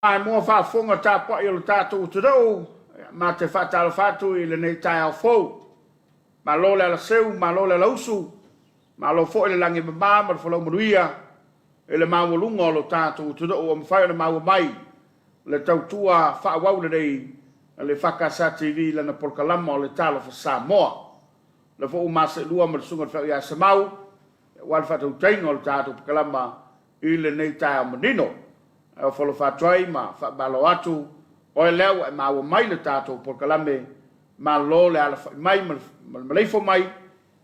Ai mua whaafonga tā pa i o tātou te rau, ma te whatala whātu i le nei tai au fau. Ma lo le ala seu, ma lo le ala usu, ma lo fo i le langi mama, ma le whalau manuia, i le maua lunga o lo tātou te rau, o mwhai o le maua mai, le tautua whaawau le rei, le whakasa TV lana polkalama o le Talofa Samoa. Le fo umasa lua ma le sunga whau ia Samau, wal whatau tainga o le tātou polkalama i le nei tai au manino. O folo whātuai ma whaabalo atu, o e leo e maua mai le tātou polkalame, ma lo le ala mai, ma leifo mai,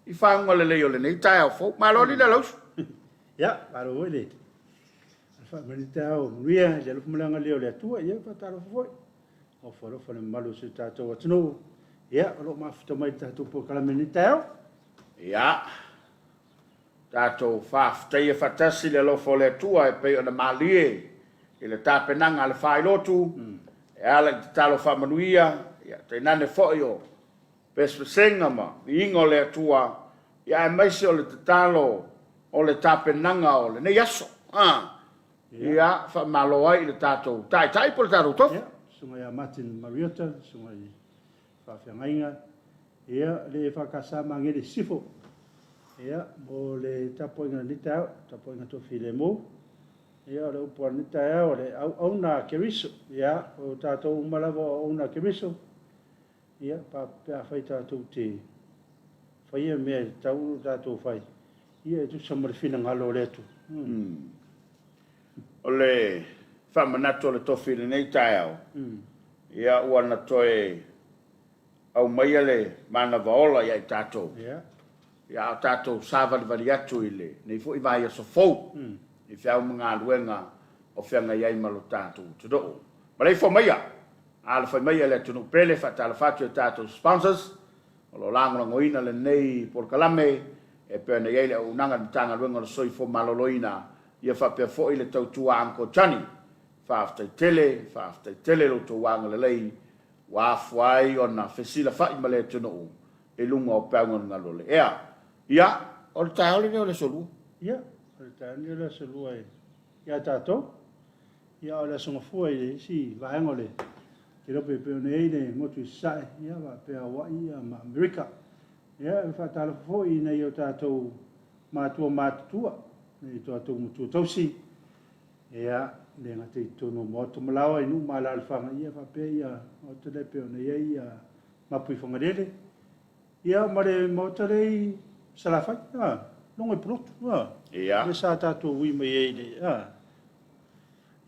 i whaunga le leo le nei tai au fau. Ma lo li le laus? Ya, paro oi le. Alfa manita au ria, le lufu malanga leo le atua, ia whataro foi. O folo fana malu se tātou atino. Ya, o lo mafita mai tātou polkalame ni tai au. Ya. Tātou whaafitai e whatasi le lofo le atua e pei o na malie, i le tāpenanga le whailotu, e ala i te talo whamanuia, te nane whoio, pespesenga ma, i ingo le atua, ia e maise o le te talo, o le tāpenanga o le nei aso. Ia, whamalo ai i le tātou, tai po le tātou tofu. Sunga ia Martin Mariota, sunga i whawhiangainga, ia le whakasa mangere sifo, ia, mo le tapoinga nitau, tapoinga tofi le mou, ia le upuan ni tae o le au na keriso ia o tātou umalawa o au na keriso ia pa pia whai tātou te whai e mea tau tātou whai ia e tu samari whina ngalo le atu o le whamanato le tofi le nei tae au ia uana toe au maia le mana vaola ia i tātou ia o tātou sāwari vari atu i le nei fo i vai aso fau i whiau mga luenga o whianga iai malo tātou te doo. Ma rei wha maia, ala whai maia le tunu prele whatala whatu e tātou sponsors, o lo langona ngoina le nei porkalame, e pēna iai le au nanga ni tanga luenga le soi fo maloloina, ia whapea fo i le tautua anko tani, whaaftai tele lo tō wanga le lei, wafuai o na whesila whai ma le tunu e lunga o peunga ngalo le ea. Ia, o le tae ole o le solu? Ia. Ni la se lua ia tātou. Ia o la songa fua i si vaenga le. Ki rope peo nei ne motu i sae. Ia wa pea wai ia ma Amerika. Ia e whatala fua i nei o tātou mātua. Nei tātou mutua tausi. Ia le ngate i tono moto malawa i nu mala alwhanga. Ia wa pea ia o te le peo nei ia mapui whangarere. Ia mare motarei salafai. Nongo i protu. Ia. Le sa tātou ui mai eile.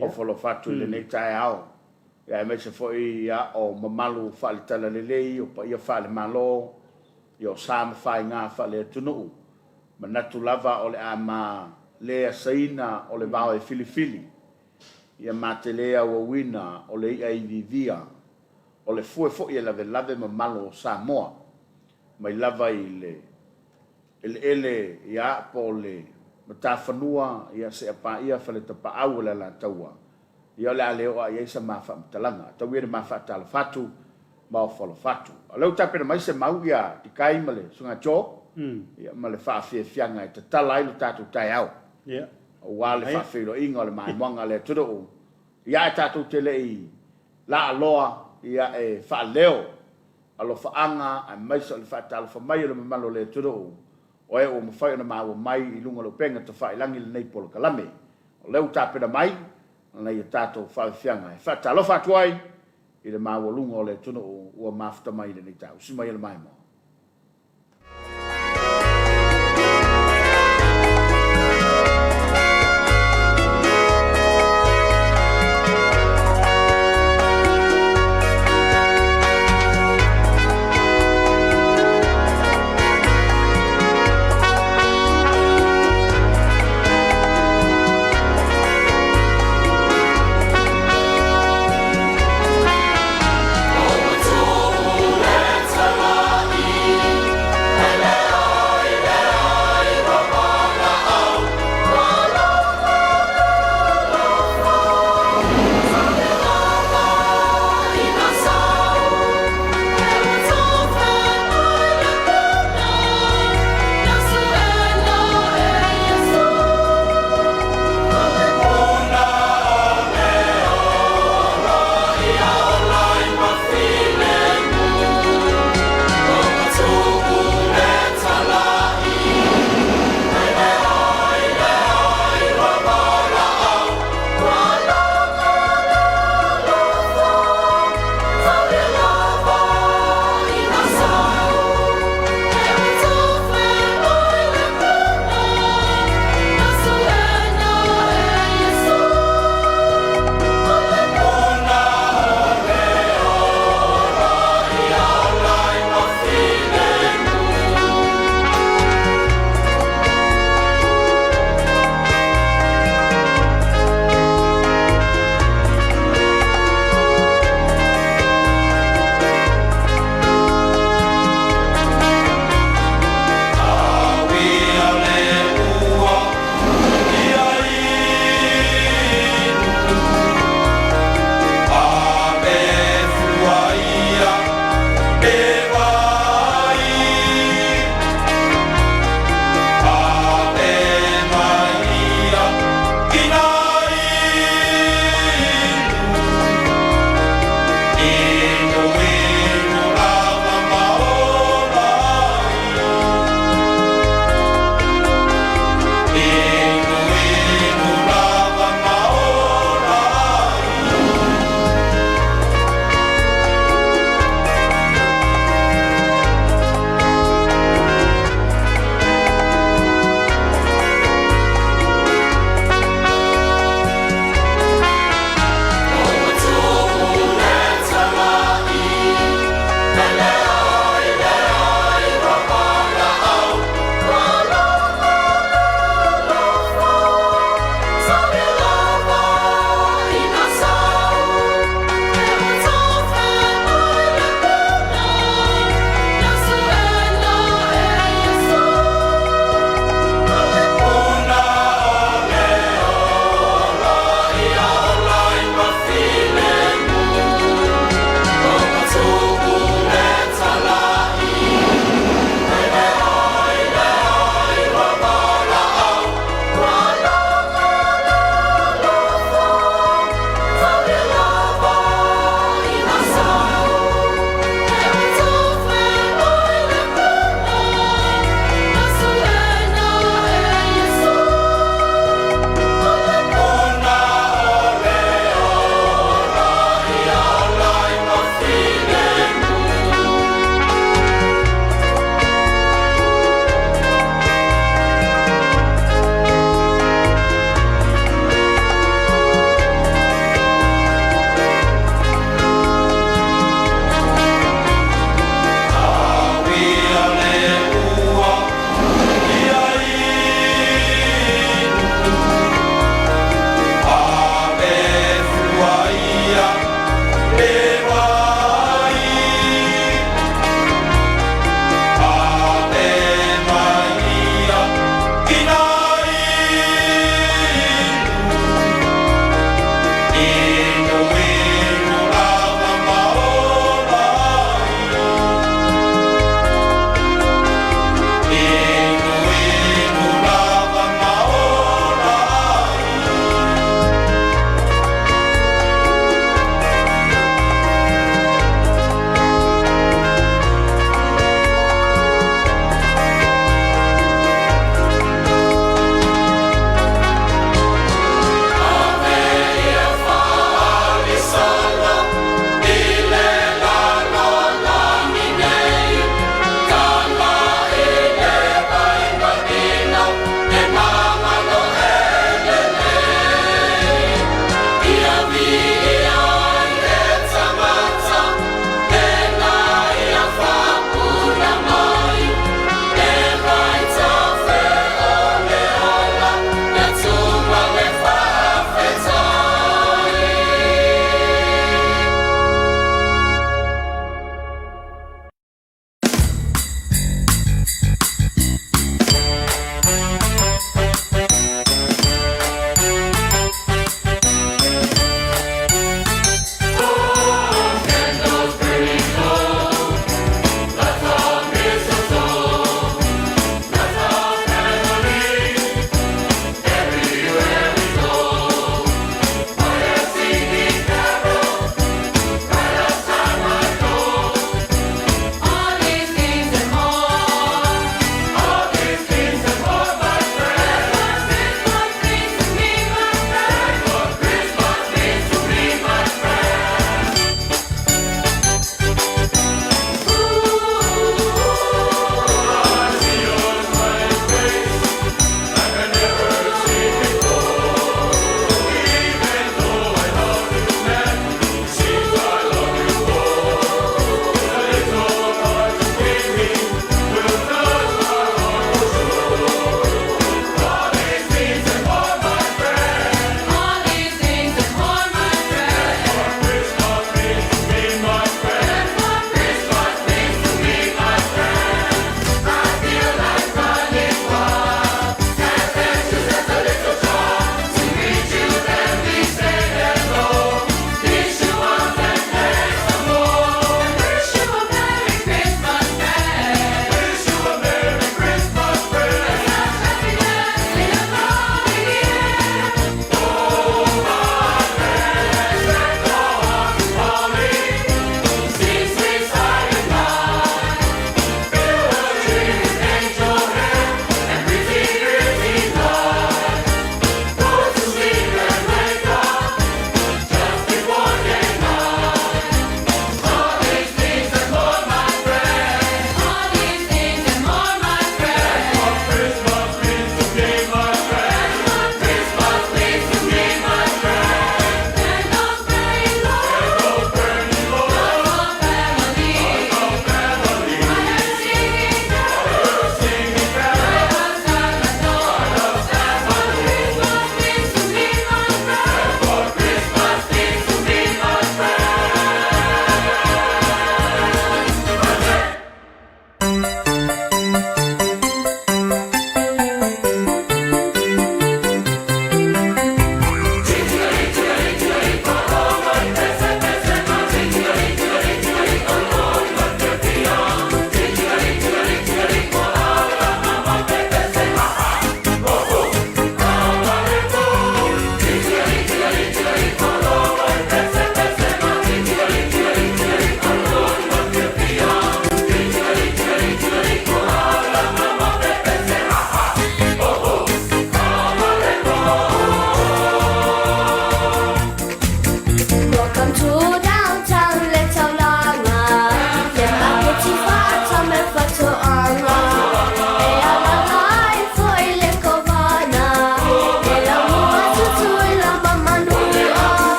O wholo whatu le nei tae au. Ia e meise fwoi ia o mamalu whale tala lelei, o pa ia whale malo, ia o sāma whae ngā whale atunuu. Manatu lava o le a ma lea saina o le vao e filifili. Ia ma te lea ua wina o le ia i vivia. O le fue fwoi e lave mamalu o Samoa. Mai lava i le ele ia po le mata whanua ia se apa ia whale ta pa au la taua. Ia le aleo a ia sa mafa mtalanga. Tau ia mafa tala fatu, ma o whalo fatu. A leu tapena mai se mau ia di kai male sunga chō, ia male whaafia fianga i ta tala ilu tātou tai au. O wale whaafiro inga le mai mwanga le tudo o. Ia e tātou te lei la aloa ia e whaaleo. Alo whaanga a maisa le whaatala whamai le mamalo le tudo o. O e o mawhai ona maua mai i lunga lo penga ta whai langi le nei polo kalame. O leu tāpena mai, nei e tātou whai whianga. E whata alofa atuai, i le maua lunga o le tunu o ua mawhita mai le nei tāu. Si mai le mai mo. Oh,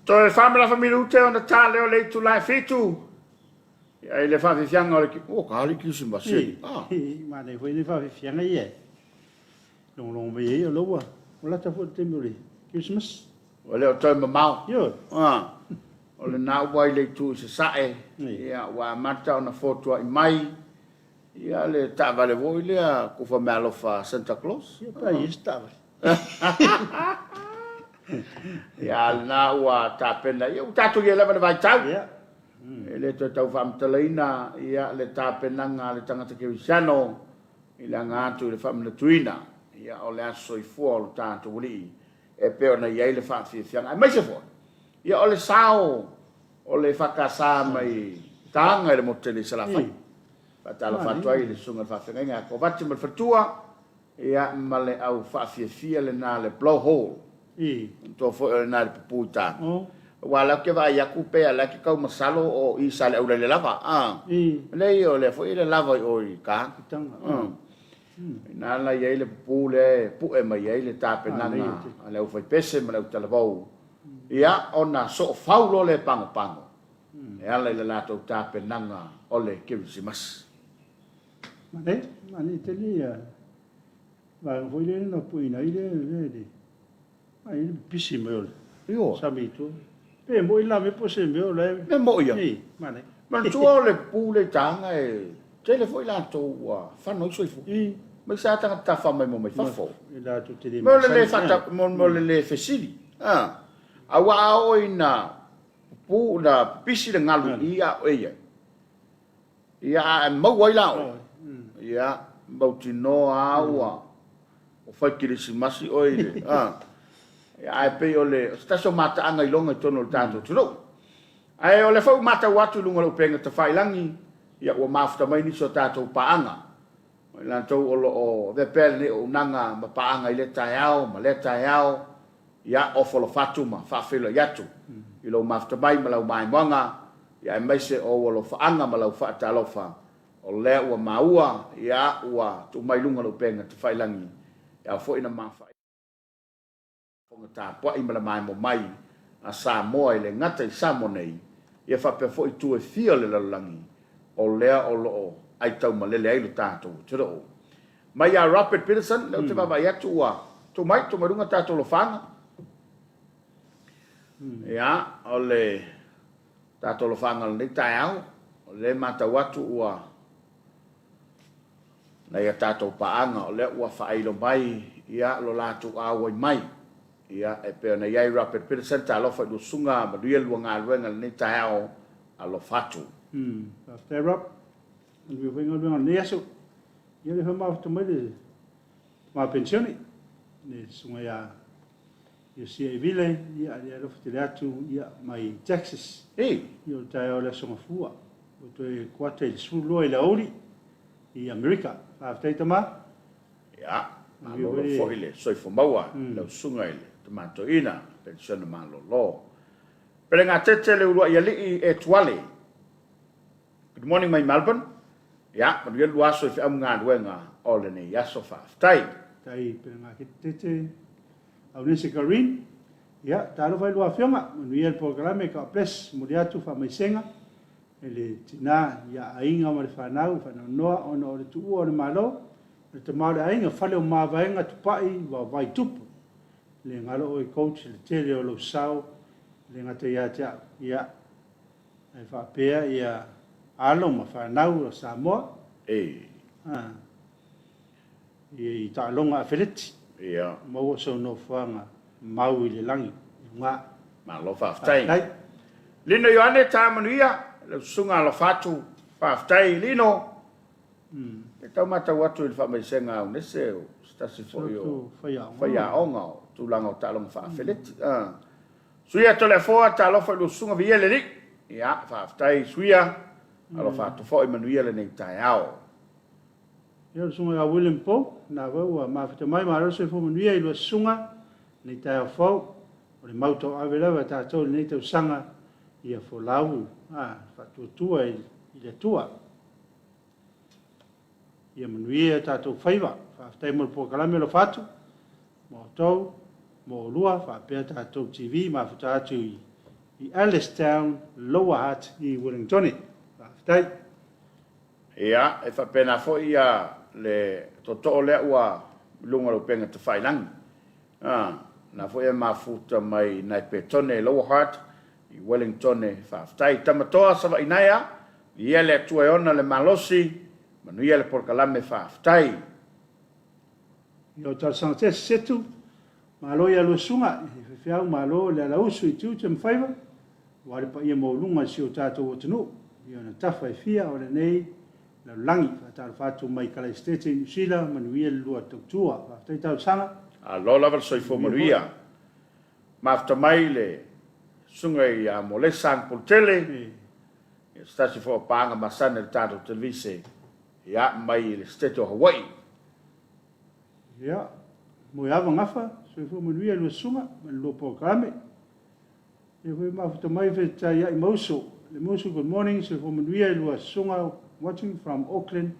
Toi famila minute ona tale o le tu lai fitu. Ya ele fa fianga o o kali kisi masi. Ah. Ma ne foi le fa fianga ye. Long me ye lo wa. Ola ta fo temuri. Christmas. Ole o toi mamau. Yo. Ah. Ole na wai le tu se sae. Ya wa mata ona foto i mai. Ya le ta vale voi le ku fa malo fa Santa Claus. Ya pa estava. Ya na wa ta pena. Ya ta tu ye leva vai tau. Ya. Ele to tau fam teleina ia le ta pena nga le tangata ke wisano. Ila nga tu le fam le tuina. Ia o le aso i fua o ta tu wuli. E pe ona ia le fa fi fianga. Ai mai se fo. Ia o le sao o le fakasa mai tanga le moteli sala fai. Patala fatua i le sunga fa fenga ko vati mal fatua ia male au fa fi le na le blowhole. To fo na le puta. Wala ke va ya kupe ala ke kau masalo o i sale o le lava. Le o le fo i le lava o i ka. Na la ia le pule pu e mai le tape nanga ale o foi pese ma le talavou. Ia ona so faulo le pango pango. E ala le lato tape nanga o le Kirisimas. Mane te lia. Va foi le no puina ile le. Ai pisi me. Io. Sabito. Pe mo ila me pose me le. Me mo ia. Mane. Man tuo le pule tanga e te le foi lato wa fa no so fu. Ma sa tanga ta fa mai mo mai fa fo. Ila tu te mo le fata mo le fesili. Awa o ina pu na pisi le ngalu ia o ia. Ia mo wai lao. Ia bautino awa. O fai Kirisimas o ile. Ia pe o le sta so mata anga ilonga tono tanto tulo. Ai o le fau mata watu lunga lo penga te fai langi. Ia o mafta mai ni so tato paanga. Lan tau o ve pele o nanga ma paanga ile taiao ma le taiao. Ia o folo fatu ma fa felo yatu. Ilo mafta mai ma lau mai mwanga. Ia mai se o lo faanga ma lau fa Talofa. O le ua maua ia ua tu mai lunga lo penga te fai langi. Ia fo ina mafa. Fonga ta po i mala mai mo mai a Samoa ile ngata i Samoa nei. Ia fa pe fo i tu e fia le langi. O lea o lo ai tau ma lele ai lo tātou. Tira o. Mai a Robert Peterson, leo te wawa iatu ua. Tu mai, tu marunga tātou lo whanga. Ia, o le tātou lo whanga le tai au. O le mata watu ua. Nei a tātou paanga, o le ua whaeilo mai. Ia, lo lātu awa i mai. Ia, e peo na iai Robert Peterson, Talofa i lo sunga, ma duia lua ngā luenga le tai au, a lo fatu. After Rob, and we were going on there, so you have to make my pension. It's my you see a village, yeah, I love to that to my taxes. Hey, you'll tie all the summer food. But a quarter is full loy lauri in America. After Tama, yeah, I'm for it. So for Moa, no sungai, tomato ina, pension malo law. Pero nga tetele ua yali e tuale. Good morning, my Melbourne. Ya, but you was if I'm not wearing all in a yasofa. Tai. Tai, pero nga tete. Aunese Karin. Ya, Talofa lua fioma. Manuia el programa ka ples muriatu fa maisenga. Ele tina ya ainga ma fanau fa noa ona o tu o malo. Le te mau ainga fale o mavaenga tupai wa vai tupu. Le ngalo o coach le tele o lo sao. Le ngata ya e fa pea ia alo ma fa nau o Samoa i ta longa afeleti ia mo so no fanga mau i le langi nga ma lo fa tai lino yoane ta manuia le sunga lo fatu fa tai lino e tau mata watu il fa mai senga ne se sta si fo yo fa ya onga tu langa ta longa fa afeleti suia telefona Talofa lo sunga viele li ia fa tai suia alo fa to fo Emmanuel nei tai ao yo sunga a William Po na wa ma fa mai ma se fo Emmanuel lo sunga nei tai fo o le mauto avela va ta to nei te sanga ia fo lau fa tu i le tua ia Emmanuel ta to faiva fa tai mo po kala me lo fatu mo to mo lua fa pe ta to TV ma fa ta tu i Allenstown, Lower Hutt, i Wellington. Whaftai. Ia, e whapena fo ia le toto lea ua lunga lo penga te whailangi. Na fo ia mafuta mai nai petone Lower Hutt, i Wellington e whaftai. Tamatoa sawa inaia, ia le atua e ona le malosi, manu ia le porkalame whaftai. Io tarsanga te setu, malo ia lo sunga, i whiau malo le ala usu i tiu te mwhaiva, wale pa ia mo lunga si o tātou o tanu, io na tafa e fia o le nei, la langi, whatara whātou mai kala estete i New Zealand, manuia le lua tautua, whaftai tau sanga. A lola val soifo manuia. Mafta mai le sunga i a mo le sang poltele, stasi fo panga masana le tātou televise, ia mai le stete o Hawaii. Ia, mo ava ngafa, soifo manuia lua sunga, man lua porkalame. Ia koe mafuta mai whetai ia i mauso, le mauso good morning, soifo manuia lua sunga, watching from Auckland,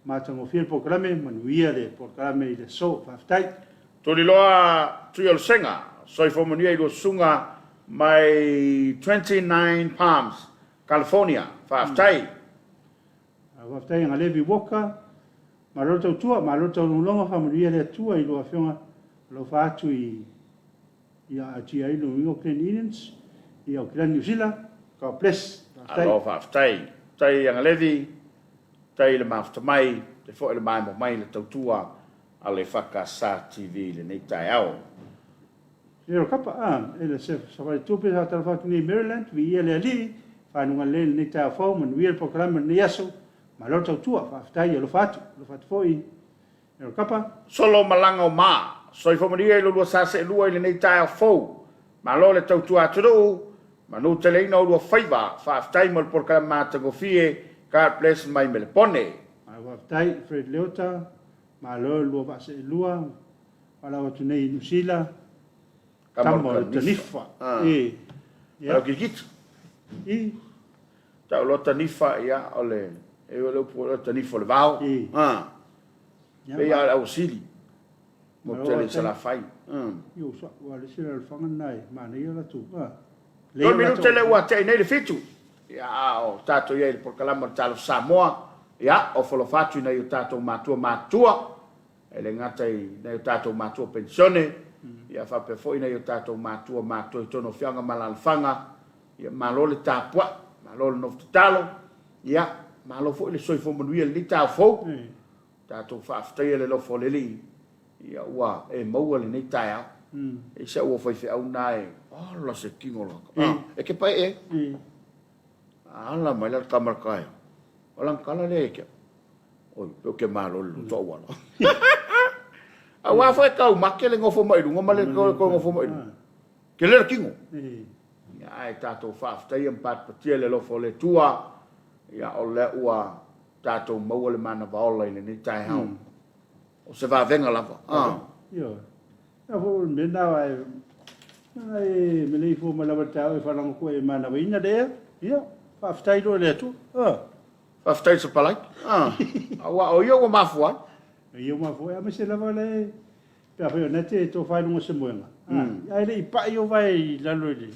matango fiel porkalame, manuia le porkalame i le so, whaftai. Tuli loa tui al senga, soifo manuia i lua sunga mai 29 Palms, California, whaftai. Whaftai ngā levi woka, Marota tua, marota longa familia le tua i loa whionga lo whaatu i a tia ilo i Auckland Indians, i Auckland New Zealand, ka bless. Alo whaftai, tai anga levi, tai le mafta mai, te fo le mai mo mai le tautua a le whaka sa TV le nei tai au. Ero kapa, ele se sawai tupe ha tala whatu ni Maryland, vi ia le ali, whanunga le nei tai au whau, man wia le programa ni aso, Malota tua, whaftai, lo fatu foi, ero kapa. Solo malanga o maa, soi whamaria i lua sase e lua i le nei tai au fau, malo le tautua aturu, manu te leina o lua whaiva, whaftai mal porka mātango fie, God bless mai me le pone. Whaftai, Fred Leota, malo lua vase e lua, wala watu nei Nusila, tamo tanifa. Alo kikitu. Tau lo tanifa ia ole, e o leo po lo tanifa le vau. Pe ia au sili. Mo tele sa la fai. Io so, wale sila le whangan nai, mana ia la tu. Lo minuto le ua te nei le fitu. Ia o tato ia il porkalama talo Samoa. Ia o folofatu nei o tato matua. Ele ngata i nei o tato matua pensione. Ia fa pe foi nei o tato matua i tono fianga malalfanga. Ia malo le tapua, malo le noftalo. Ia malo foi le soifo manuia le tau fou. Tato whaftai le lofo le li. Ia ua e maua le nei tai au. E se ua fai au nai. Oh, la se kingo la. E ke pai e? Ala mai la kamar kai. Olang kala le ke. Oi, pe ke malo lu to wala. A wa fa ka ma ke le ngofo mai lu ngoma le ko ngofo mai. Ke le kingo. Ia ai tato whaftai empat patia le lofo le tua. Ia o le ua tato maua le mana vaola i le nei tai hau. O se va venga lava. Io. Ja vo mena ai me lei fo ma lava tau e falango ko e mana vaina de. Ia. Whaftai do le tu. Whaftai se palai. Awa o io ma fua. Io ma fo me se lava le. Pe apo na te to fai no se moenga. Ai le pa io vai la loi.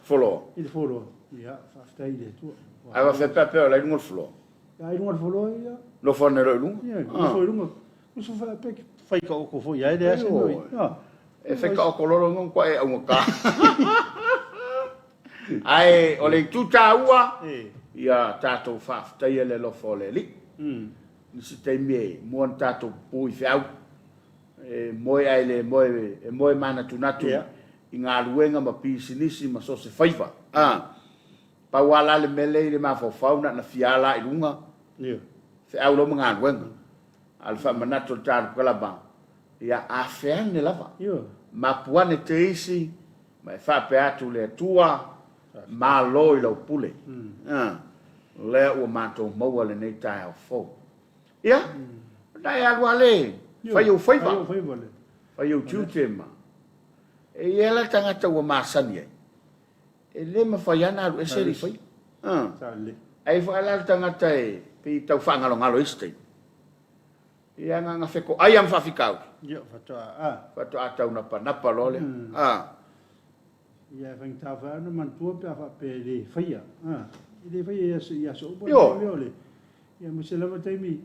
Folo. Il folo. Ia, whaftai le tu. Ai va fe pe la lungo folo. Ai lungo folo ia. Lo fo ne lo lungo. Ia, lo fo lungo. Uso fa pe fai ka o ko fo ia de ase noi. E fe ka o ko lo ngon kwa e o ka. Ai o le tuta ua. Ia tato whaftai le lo fo le li. Nisi te me mo tato pui fiau. Moe ai le moe mana tunatu. I ngā luenga ma pisinisi ma so se whaiva. Pa wala le mele le ma fauna na fiala i lunga. Fe au lo mga luenga. Alfa manato tāru kalaba. Ia a feang ne lava. Ma puane te isi, ma e whape atu le tua, ma loi lau pule. Le ua mato maua le nei tai au fau. Ia, dai agua le, whai au whaiva. Whai au tiutema. E iela tangata ua masani ai. E le ma whai ana aru e seri whai. Ai whai ala tangata e, pi tau whangalo ngalo istei. Ia nga wheko, ai am whawhikau. Ia, whatoa. Whatoa tau napa lole. ia fang ta fa no man tua pa fa pe le faia ile faia ia so bo le ia mo se lava taimi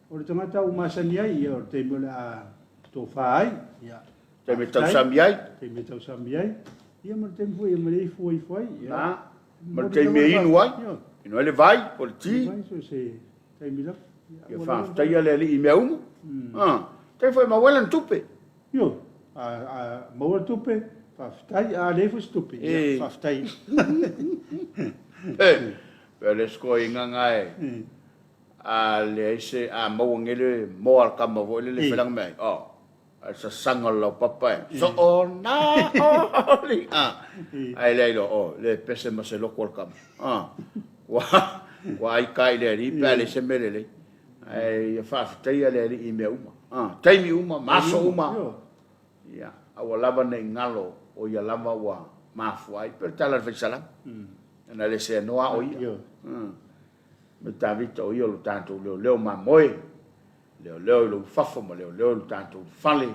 o le tangata o masani ai ia o taimi la to fai ia taimi tau sami ai ia mo taimi foi ia me foi ia mo taimi inu ai inu le vai o le ti vai so se taimi la ia fa tai ale i me umo tai foi ma wela tupe io ma wela tupe fa tai a le fo stupe fa tai pe le sko inga ngai a le se a mo ngele mo al kama vo le felang mai sa sangol lo papa so ona oli ai le lo le pese ma se lo kol kam wa ai kai le ri pe le se mele le ai fa tai le ri i me uma tai mi uma maso uma ya awala ba ne ngalo o ya lava wa mafuai per tala fe sala na le se no a oi me tavita o yo tanto leo ma moi leo lo fafo ma leo tanto fale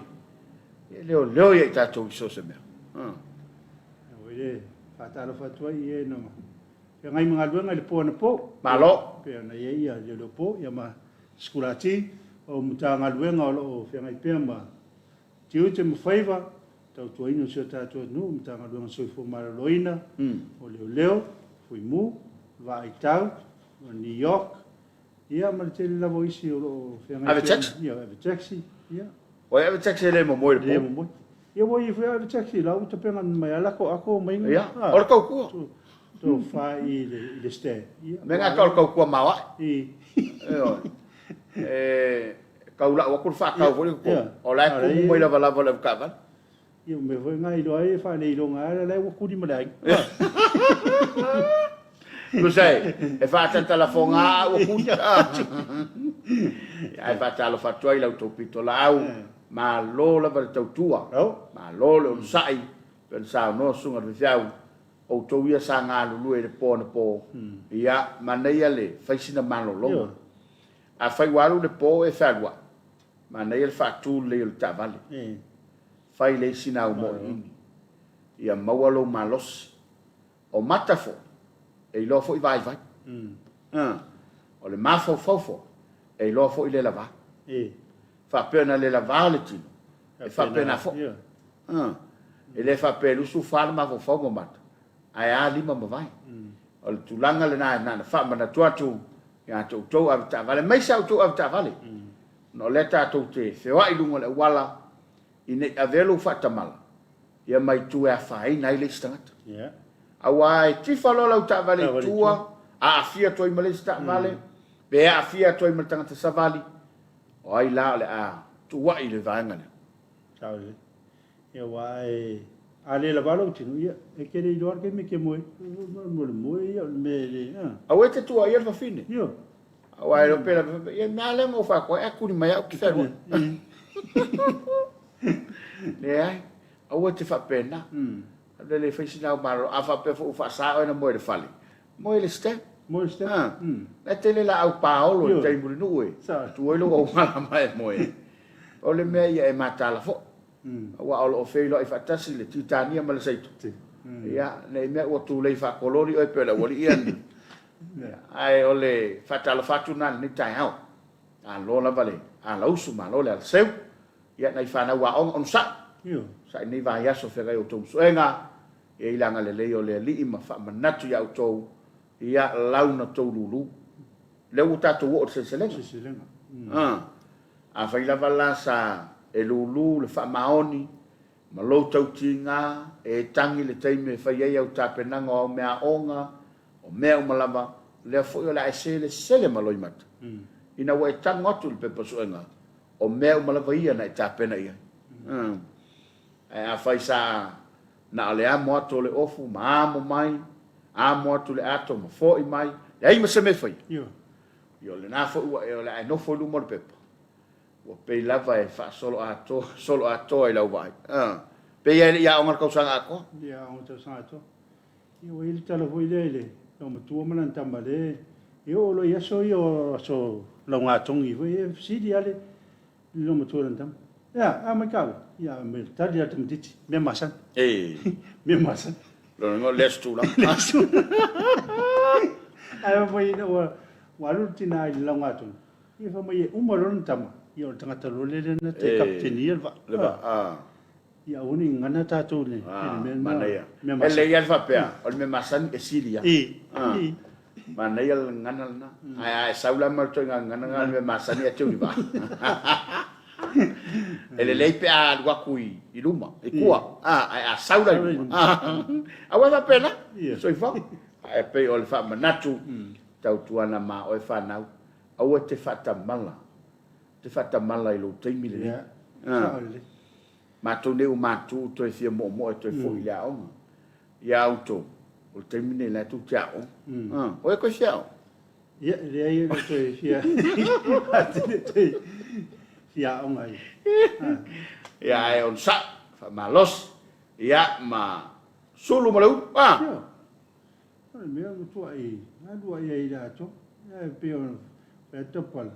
leo ye tanto so se me oye fa Talofa tua ie no pe ngai mga luenga le po na po malo pe na ye ia le po ia ma skulati o mutanga luenga o fe ngai pe ma tiu te mo favor tau tua ino se tato no mutanga luenga so fo ma loina o leo fui mu vai tau New York, ia ma te la voisi o Have a taxi? Ia, have a taxi, ia. O have a taxi le mo mo Le mo. Ia voi foi have a taxi la uta penga mai ala ko ako mai. Ia, o ko ku. To fa i le ste. Ia. Menga ko ku ma wa. I. Kaula wa ku fa ka vo ko. O la ku mo la vala vala ka va. Ia me foi ngai do ai fa nei lo nga la ku di madai. Lo sai, e fa tanta la fonga o punta. Ai fa talo fa toi la utopito la au, ma lo la per tautua. Ma lo lo sai, per sa no sunga de fiau. O to ia sanga lu e po na po. Ia manai ale, fa sina malo lo. A fa walu de po e fa wa. Manai el fa tu le el tavale. Fa le sina o mo. Ia mawalo malos. O matafo. E lo fo i vai. O le mafo fofo. E lo fo i le lava. Fa pena le lava le tino. E fa pena fo. E le fa pelu su fa ma fo fo mata. Ai a lima ma vai. O le tulanga le na fa ma na tuatu. Ya to avta vale mai sa to avta vale. No leta to te fe wa i lungo le wala. Ine avelo fa tamala. Ia mai tu e fa ai nai le stangata. Awai tifalo lau ta vale tua a afia toi male sta vale be a afia toi male tanga sa vale o ai la le a tu wa i le vanga le tau le ia wai ale la valo tinu ia e ke le lor ke me ke moi mo ia me le a wete tu ia fa fine io awai lo pela ia na le mo fa ko e ku ni mai o ki fa le ai a wete fa pena le fai sina maro afa pe fu fa sa ona mo le fali mo le ste na tele la au paolo te muri no e tu o lo o mala mai mo e o le me ia e mata la fo wa o fe lo e fa tasi le titania ma le sai ya le me o tu le fa colori o pe la woli ian ai o le fa tala fa tu na ni tai hao a lo la vale a la usu ma lo le al seu ia na fa na wa on sa sa ni va ya so fe ga o tu suenga e ilanga le leo le li ma fa manatu ya auto ia launa to lulu le uta to o se selenga a fa ila vala sa e lulu le fa maoni ma lo tau tinga e tangi le taime fa ia au tapenanga o mea onga o mea malama le fo la se le maloi mat ina wa tang otu le pepo suenga o mea malava ia na tapena ia a fa sa na le amo ato le ofu ma amo mai amo ato le ato ma fo i mai e ai ma se me fai yo le na fo e le no fo lu mo pepo o pe lava e fa solo ato e la vai pe ya o marco sanga ko ya o to sanga to yo il talo foi lele no ma tu ma nan tamale yo lo yeso yo so lo nga tongi foi si di ale lo ma tu nan tam ya a ma ka ya me tadia tam dit me masan me masan Lo ngo les tu la. Ai mai no waru tina I longa tu. I fa mai umaron tama. Yo tanga talo le na te kaptenia va. Le ba Ya uni ngana tatu ni. Mana ya. Ele ya fa pe. Ol me masan e silia. Mana ya ngana na. Ai saula mal to ngana me masan ya tu ba. Ele lei pe a wakui iluma e kua a saula a wa pena so ifa e pe o le fa manatu tau tuana ma o fa nau a o te fata mala i lo te mile ma tu ne o matu to e fia mo to e fo ia o ia auto o te mine la tu tiao o e ko xiao ia le ai no te fia Ia o ngai. Ia e on sa fa malos. Ia ma sulu malu. Ora me o tu ai. Na du ai da to. Ia pe o pe to pal.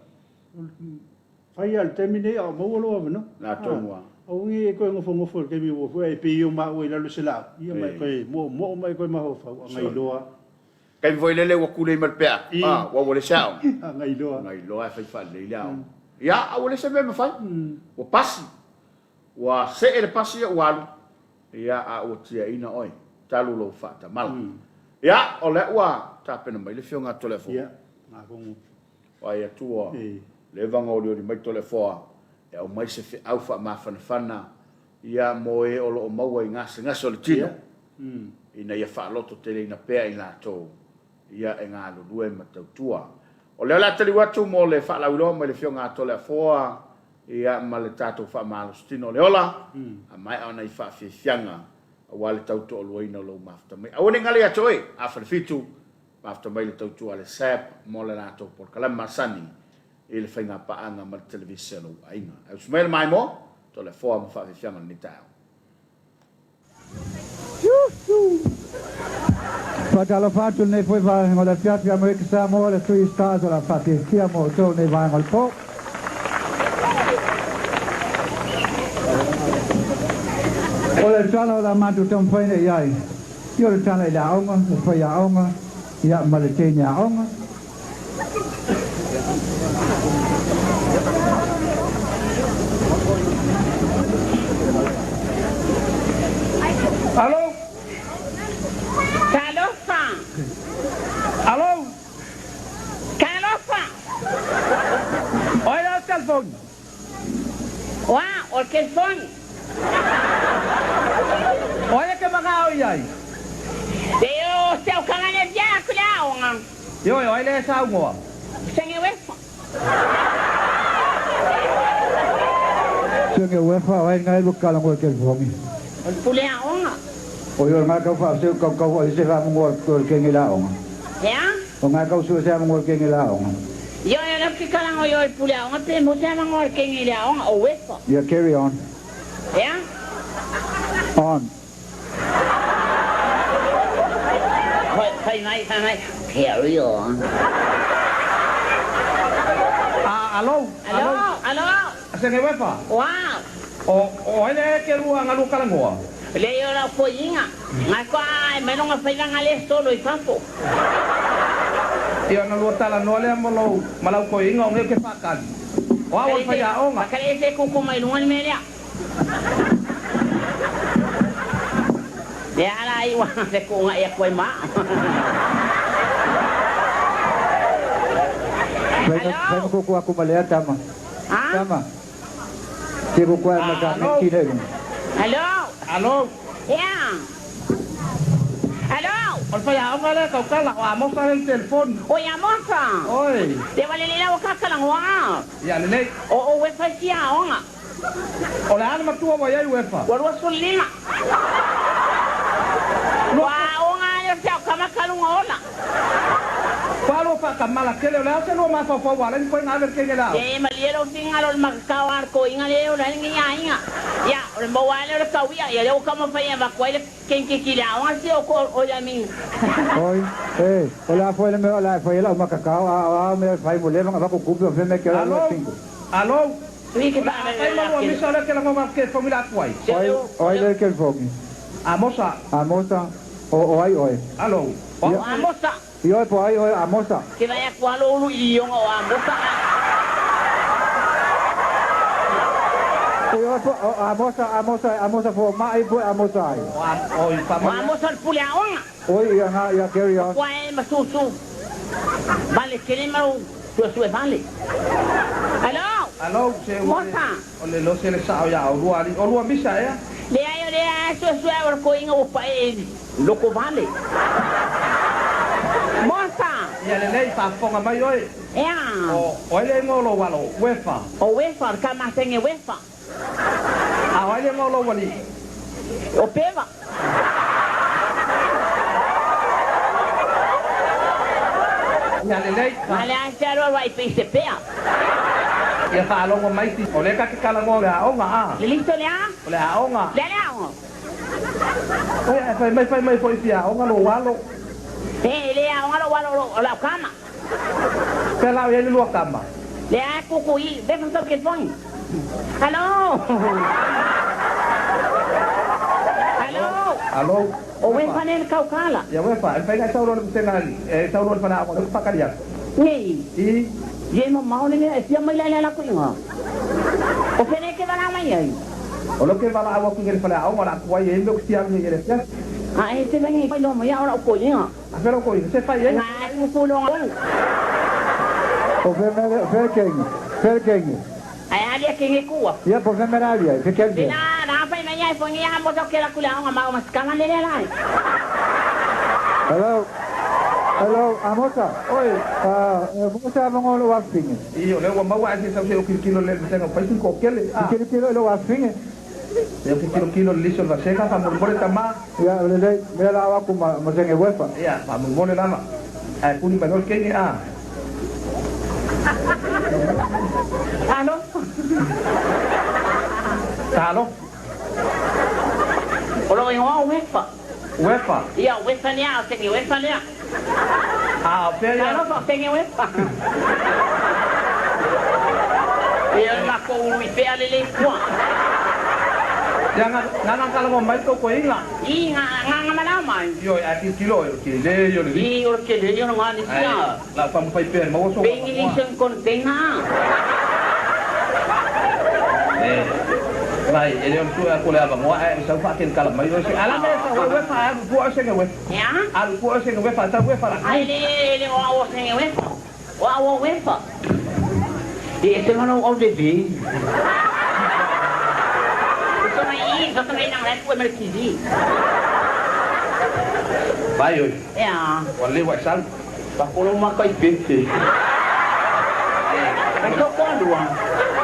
Fai al termine o mo lo no. Na to mo. O ngi ko ngofo ke mi wo foi pe o ma o ila lo sela. Ia mai ko mo mai ko ma ho fa ngai loa. Kai voi lele wa kule mal pe. Wa wo le sao. Ngai loa. Ngai loa fa le lao. Ya, awale se me fai. O pasi. Wa se ele pasi o alu. Ya a o tia ina oi. Talu lo fata mal. Ya, o le wa ta pena mai le fionga telefon. Ya, na kongu. Wa ya tua. Le vanga o di mai telefon. Ya o mai se fi au fa ma fana. Ya moe o lo mau i ngas o le tino. Ina ya fa loto tele ina pea ina to. Ya e nga lo due ma tua. O le la tali watu mo le fa la ulo mo le fionga to le foa ia ma le tato fa malo stino le ola a mai ona I fa fianga a wale tau to lo ina lo mafta mai a woni ngali atoi a fa fitu mafta mai le tau to ale sap mo le nato por kala masani il fainga pa anga ma televisione ainga a smel mai mo to le foa mo fa fianga ni tao Talofa tu ne foi va ngola fiat Missionary Samoa le 3 stars la fati sia mo to ne va ngol po Ola tala la matu tam foi ne yai yo le tala la onga foi ya onga ya maletenya onga Alô Talofa. Alô Talofa. Olha o telefone O telefone. Olha que magao yai Deo seu canale dia kulaonga. Yo olha essa ngo Sengi wefa. Sunge wefa ai ngai bukala ngo telefone Pulaonga. O yo nga ka fa se ka o se fa mo ko ke ngi la onga. Ya? O nga ka su se mo ke ngi la onga. Yo no que kalango yo pulaonga te mo se mango ke ngi la onga o wefa. Yeah, carry on. Ya? On. Kai mai carry on. Alô? Alô? Se nge wefa? Wow. O ele ke rua nga lu kala ngo. Le yo la poinga. Nga ko ai me no nga fa nga le solo I campo. Yo na lu tala no le mo lo malau ko inga nge ke fakan. Wa wa fa ya onga. Makale se ko mai lungan me le. Ya la I wa se ko nga e ko ma. Ven ko aku malaya tama. Tama. Si ko ko na ka ni tire. Alô? Yeah. Alô? Ol fa ya onga le ka kala wa mo sa el telefon. O ya mosa. Oi. Te vale le la ka kala wa. Ya le. O we fa sia onga. O la ana matua wa ya wefa. Wa wa sulina. Wa onga le sia kama kalunga ola. Palo fa kamala kele la se no ma fa wala ni foi na ver que la. Ma lielo singa lo makawar ko inga leo la inga. Ya, o mo wala lo kawia ya leo kama fa ya ko ile kenki kila wa si o ko o ya min. Oi, hola foi le me hola foi la macacao a me fai mo leva va ko kubi o me que lo cinco. Alô? Oui que ba ai mo mi sala que la mo que família kwai. Oi le que fogo. A moça O ai oi. Alo. Amosa. Io po ai oi amosa. Kira ya kualo lu iyo ngo amosa. Io po amosa po mai po amosa ai. Oi, pamana. Amosa puliaong. Oi ya carry on. Kuai masusu. Vale, kini mau suwe vale. Alo, se Mosa. ole lo se le sao ya o lua misa ya. Le ayo suwe or ko inga upa loko vale. Mosa. Ya le nei pa fonga mai oi. Ya. O le ngolo walo, wefa. O wefa, kama senge wefa. A le ngolo wali. O peva. Ya le nei. Vale, acharo vai pese pea. Ya fa lo mai ti. O le ka ke kala ngo la o nga. Le listo le a? O le a o nga. Le a. Oi, mai foi pia o nga lo walo. Le a ngalo walo la kama. Pe la ye lo kama. Le a kukui, deve ser que foi. Alô? Alo. O wefa nele kaukala. Ya wefa, pe ga sauro tenga sauro para o pa kalia. Nei. I Ye mo mau ni sia mai la ku inga. O pene ke bana mai ai. o lo que va la agua que para o ngora ko ye me ustia ni ye ya. Ah, ese vengi pai no mai ora ko inga. Pero ko se fa ye. Ngai mo fu no. O verkengi. Ai ali ke ngi kuwa. Ya po vermeravia, verkengi. Na pai mai ai foi ngi mo to ke la kula nga mau mas kama le lai. Hello, amosa. Oi, você vai ngolo wafinge. Iyo le wa mawa si sa se kilo le tenga pa sin ko kele. Kilo lo wafinge. Eu kilo liso va seca pa mo ta ma. Ya le me la wa kuma mo senge wefa. Ya, pa mo la ma. Ai kuni ba no ke ni a. Alô? Talo. Olo inga wefa. Wefa. Ya wefa ni a se wefa ni a. Ah, pe ya. Talofa tengi wefa. Ia na ko ui pe ale le kwa. Ya nga kala mo mai ko inga. Nga mana mai. Yo a kilo ke le yo le. I or ke le yo nga ni sia. La pa mo pai pe mo so. Pengi ni sen kon tenga. Vai, ele on tua ko le aba mo ai sa fa ken kala mai yo si. Ala me sa wefa a fu a senga wefa. Ya? A fu a senga wefa sa wefa la. Ai le o sengi wefa. O wefa. Ese mano o de vi. Isso também não é por merkizi. Vai oi. Ya. Wale wa sal. Pa ko ma kai pente. Ka to ko luang.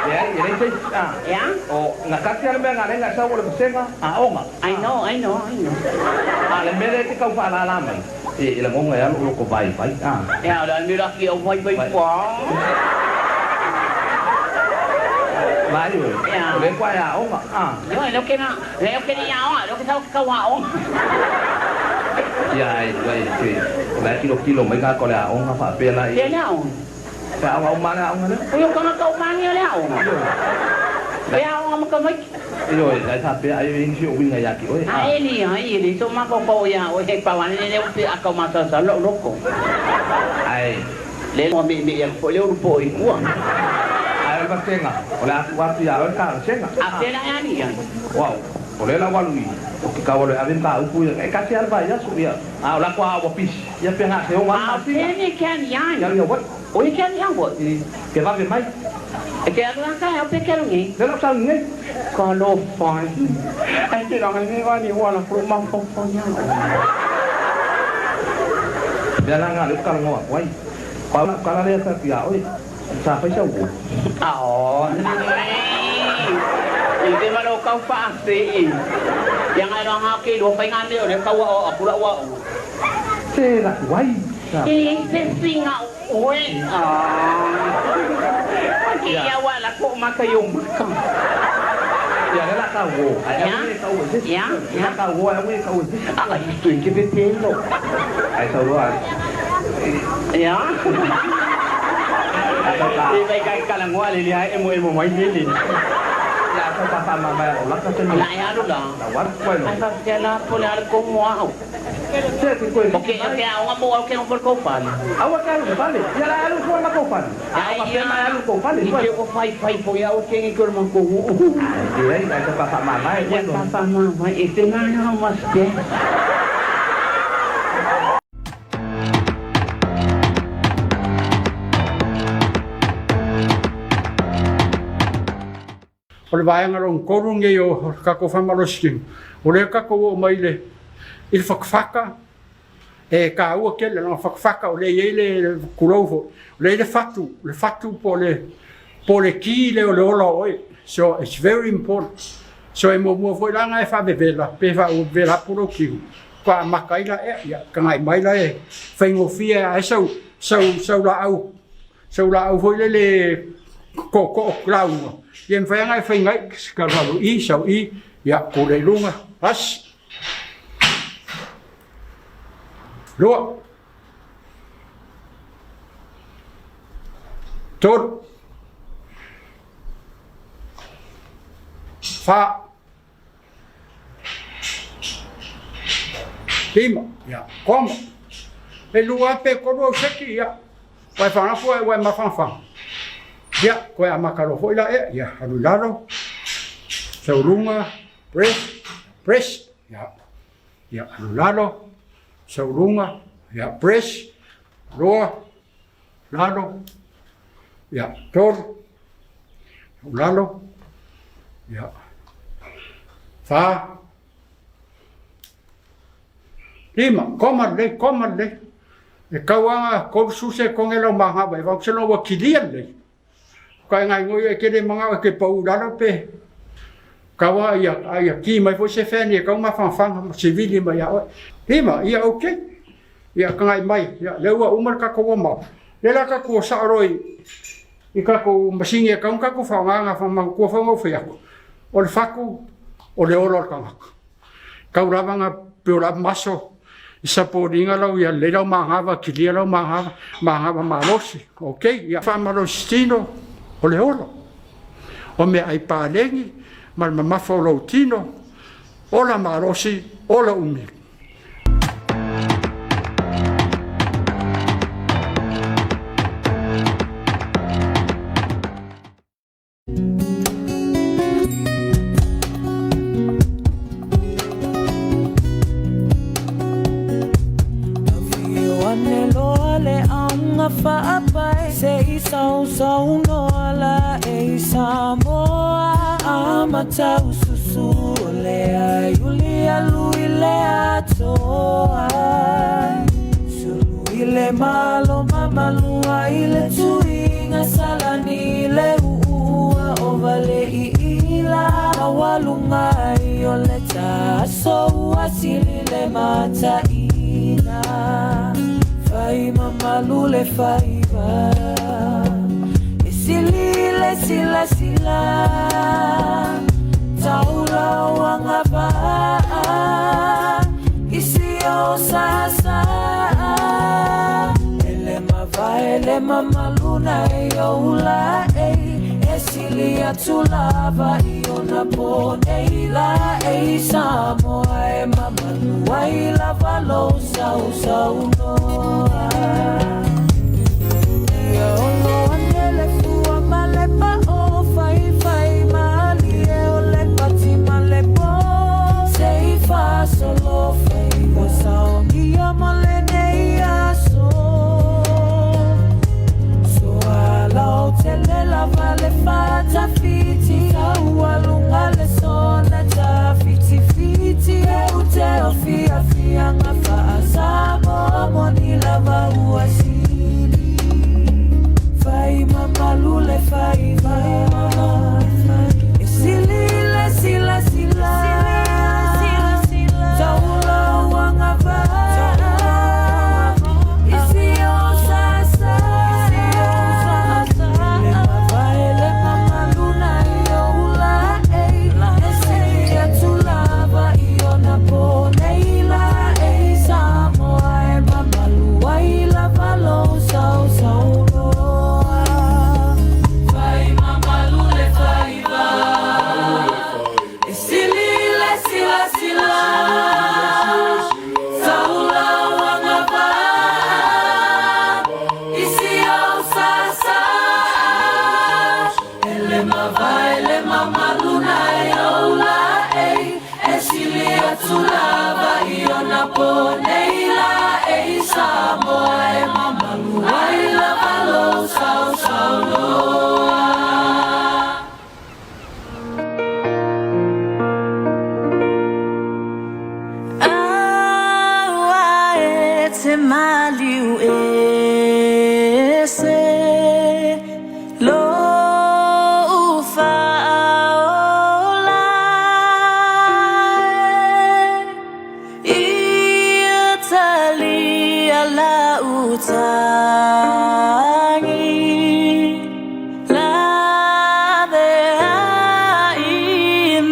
Ya, ele sei. Ah. Ya? O na kasi ala me ngale nga sa wala senga. Ah, onga. I know. Ale mere te kau fa la mai. Ila mo nga ya lo ko vai. Ah. Ya, dan mira ki o vai pa. Vai oi. Ya. Le kwa ya onga. Ah. Yo, lo que ni ya, lo que está kawao. Ya, vai ke. La kilo mai nga ko la onga fa pe la. Dia nào? Fa onga ma la onga le. Yo kang kau mangi leo. Ya, ông có mấy. Yo, ai tha pe ai in si o winga ya ki oi. Ai ni so ma ko ya, o he pa wan ni le akau ma sa lo loko. Ai. Le mo mi yang po le po I ku. Ai ba senga. Ola waktu ya on ka senga. Apela ya ni ya. Wow. Oleh la walui. O ki ka wale avin ka upu ya. Ka si alba ya su ya. Ah, ola kwa wa pis. Ya pe nga se o ma. Ni kan ya. Ya wat. O kan ya what? Ke va ke mai. Que agora tá eu pequeno ni. De la sa ngai. Kalau fai. Ai ti lang ni wa ni wa la pro ma fo ya. Dia la nga le ka ngo wai. Pa la ka la le sa ya oi. Sa fa sa u. Hindi man o kau fasi. Yang ada haki dua pengan dia dia kau aku la wa. Se la wai. Ini singa oi. Dia wala ko makayong maka. Ya la ka wo. Ai ka wo. Ya. Ya ka wo ai ka wo. Ai itu que betelo. Ai sa ro ai. Ya. Ai vai kai kalangwa le dia emo mai ni. Ya sa sama mai la ka sen. La ya lu la. La war ko lo. Ai fa ke la po le al ko mo au. Se ki ko. Okay, okay, ang mo okay ang ko pa. Awa ka lo pale. Ya la alu ko na ko pale. Awa ka mai alu ko pale. Ike ko fai po ya okay ko mo ko. Ai ai sa sama mai. Ya sama mai ite na na mas ke. O le vaenga rong korunge o kako whamarosking. O le kako o mai le il whakwhaka e ka ua kele no whakwhaka o le eile kuroufo. Le fatu po le ki le o le ola oi. So it's very important. So e mo mua foi langa e whabe vela, pe wha o vela puro kiu. Kwa makaila e, ya, ka ngai maila e, whaingo fia e sau la au. Sau la au foi le ko klaunga. Yen whainga e whaingai, ka ralu I, sau I, ya, ko le lunga, as. Loa. Tod. Fa. Lima, ya, koma. E lua pe kono seki, ya. Wai whanga fua e wai mawhangwhang. Ya, koe a makaro hoi la e, ya, haru laro. Saurunga, press, ya. Ya, haru laro. Saurunga, ya, press. Roa, laro. Ya, tor. Laro. Ya. Fa. Lima, koma le. E kauanga korsuse kongelo maha bai, wak selo wakilian le. Kai ngai ngoi e kere manga ke pau lalo pe. Kawa ia ki mai fo se feni e kau ma fang civili mai ya. Lima, ia okay. Ia kangai mai, ia leua umar ka ko ma. Lela ka ko sa roi. Ika ko masinge kau ka ko fanga fa mang ko fa ngo fia. O le faku o le olo kanga. Kau ravanga pe ora maso. Isa po ringa lau ia le lau mahava ki lia lau mahava malosi. Okay, ia whamarositino o le olo. O mea ai pālengi, ma le mamafa o lau tino, o la malosi, o la umi. Say so no la e Samoa amata ususu le Julia luile atoa sulu ile malo mama lua ile tuinga salani le ua ovale ila awalunga ioleta so asili le mata ina fai mama lule fai sila taula wangaba isio sasa ele mamaluna youla esilia tulava iona poneila Samoa e mamalua ila valosa usaunoa solo fei sao ia malene ia so ala tele la vale fata fiti au le sona ta fiti e ute fia nga fa Samoa moni lava uasili fai mama lule fai sila taula wangaba isio sasa le mama luna mavaile mamaluna yaula esilia tulava iona poneila Samoa mamaluna ila valo sao sao loa. Te maliu ese lo ufa ola Italy ala utangi la bea imai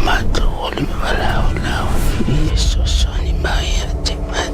Mato oli me wala o lao. Yeso soni mai ate mai.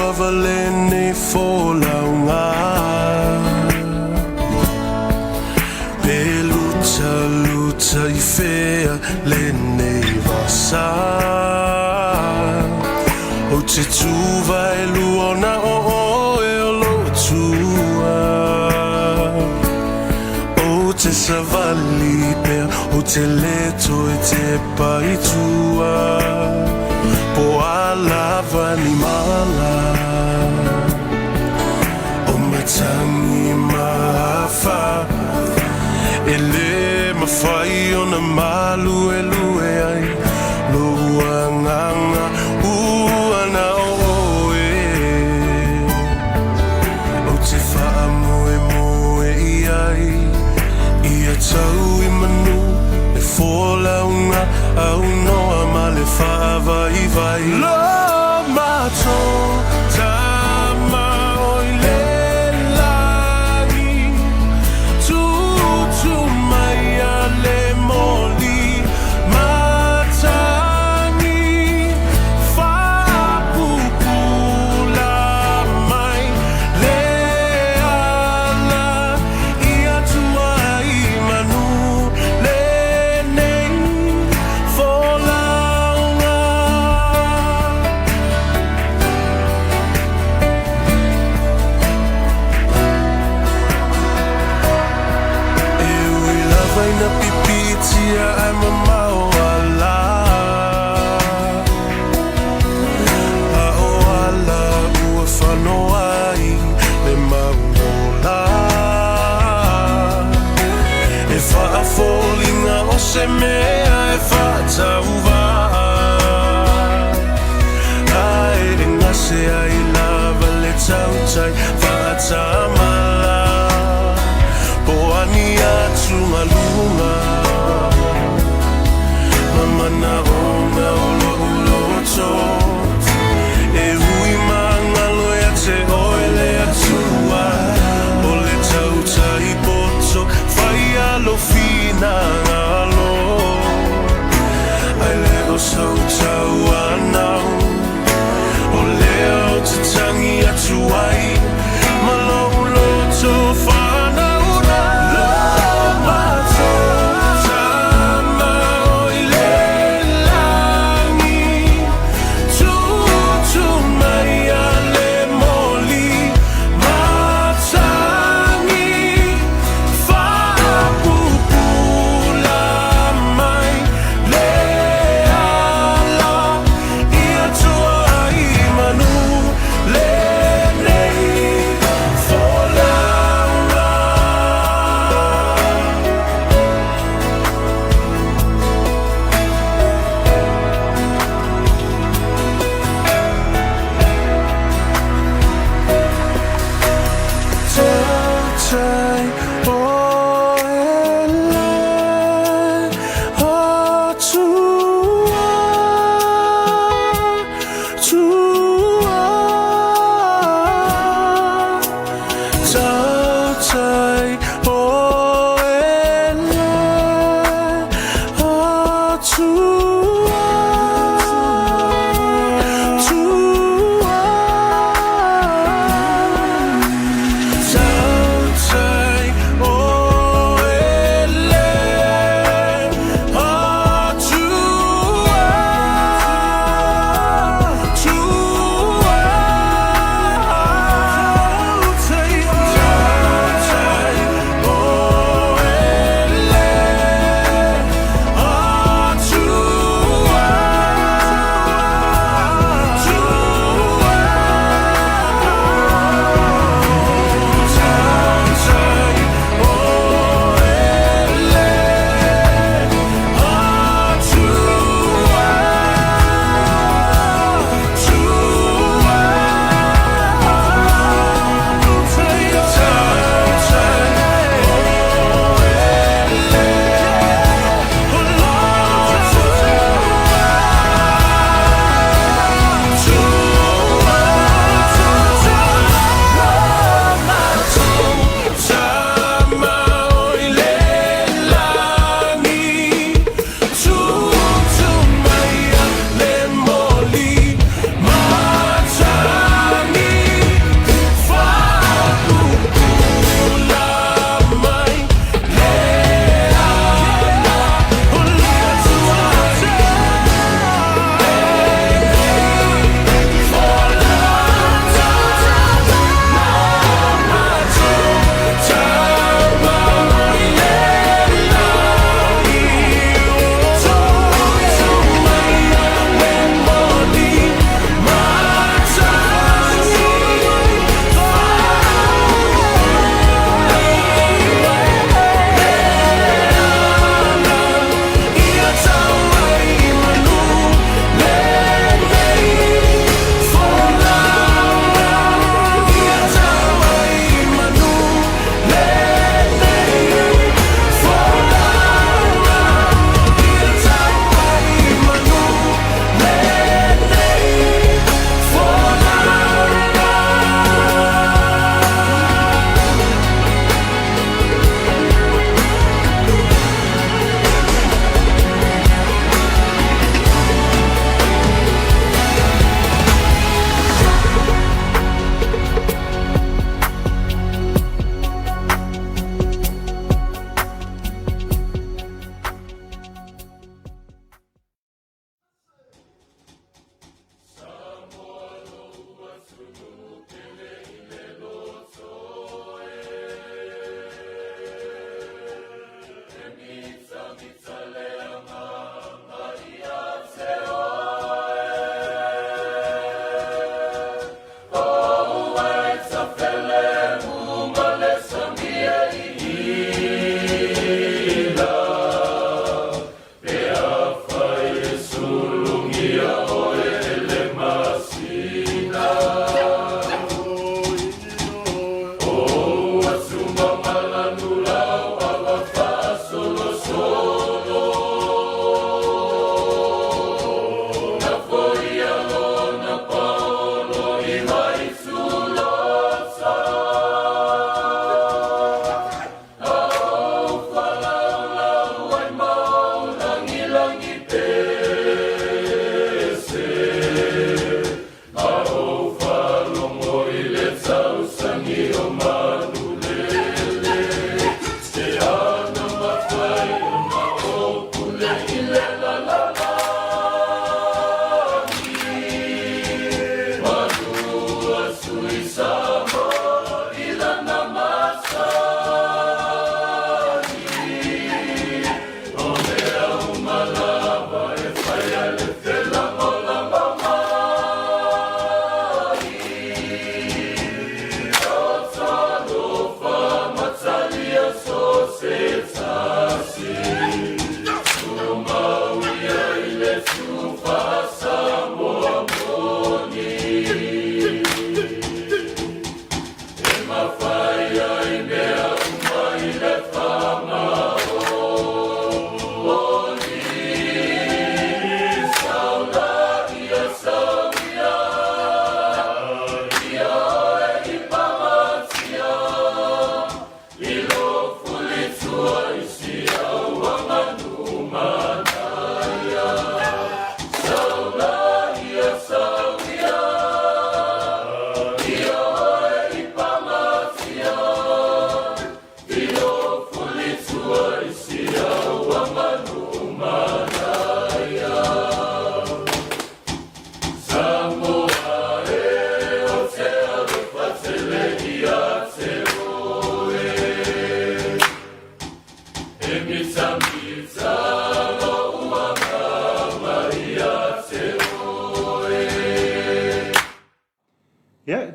avalene folaunga Luta I fea lene vasa O te tuva e luona o e o lotua O te savali pea O te leto e te paitua Po alava ni mala O matangi mahafa Ele mawhai o na malu e lue ai Luanganga ua na oe O te wha moe moe I ai Ia tau I manu E fōlaunga au noa ma le wha vai vai Lo mato tama oi le Se mea e whatauwa Ai e ngase ai lava le tautai whatamala Po ani atu malunga Mamana ona ulo ulo tot E hui mangalo e te oele atua O le tautai poto Whai alo fina ngalo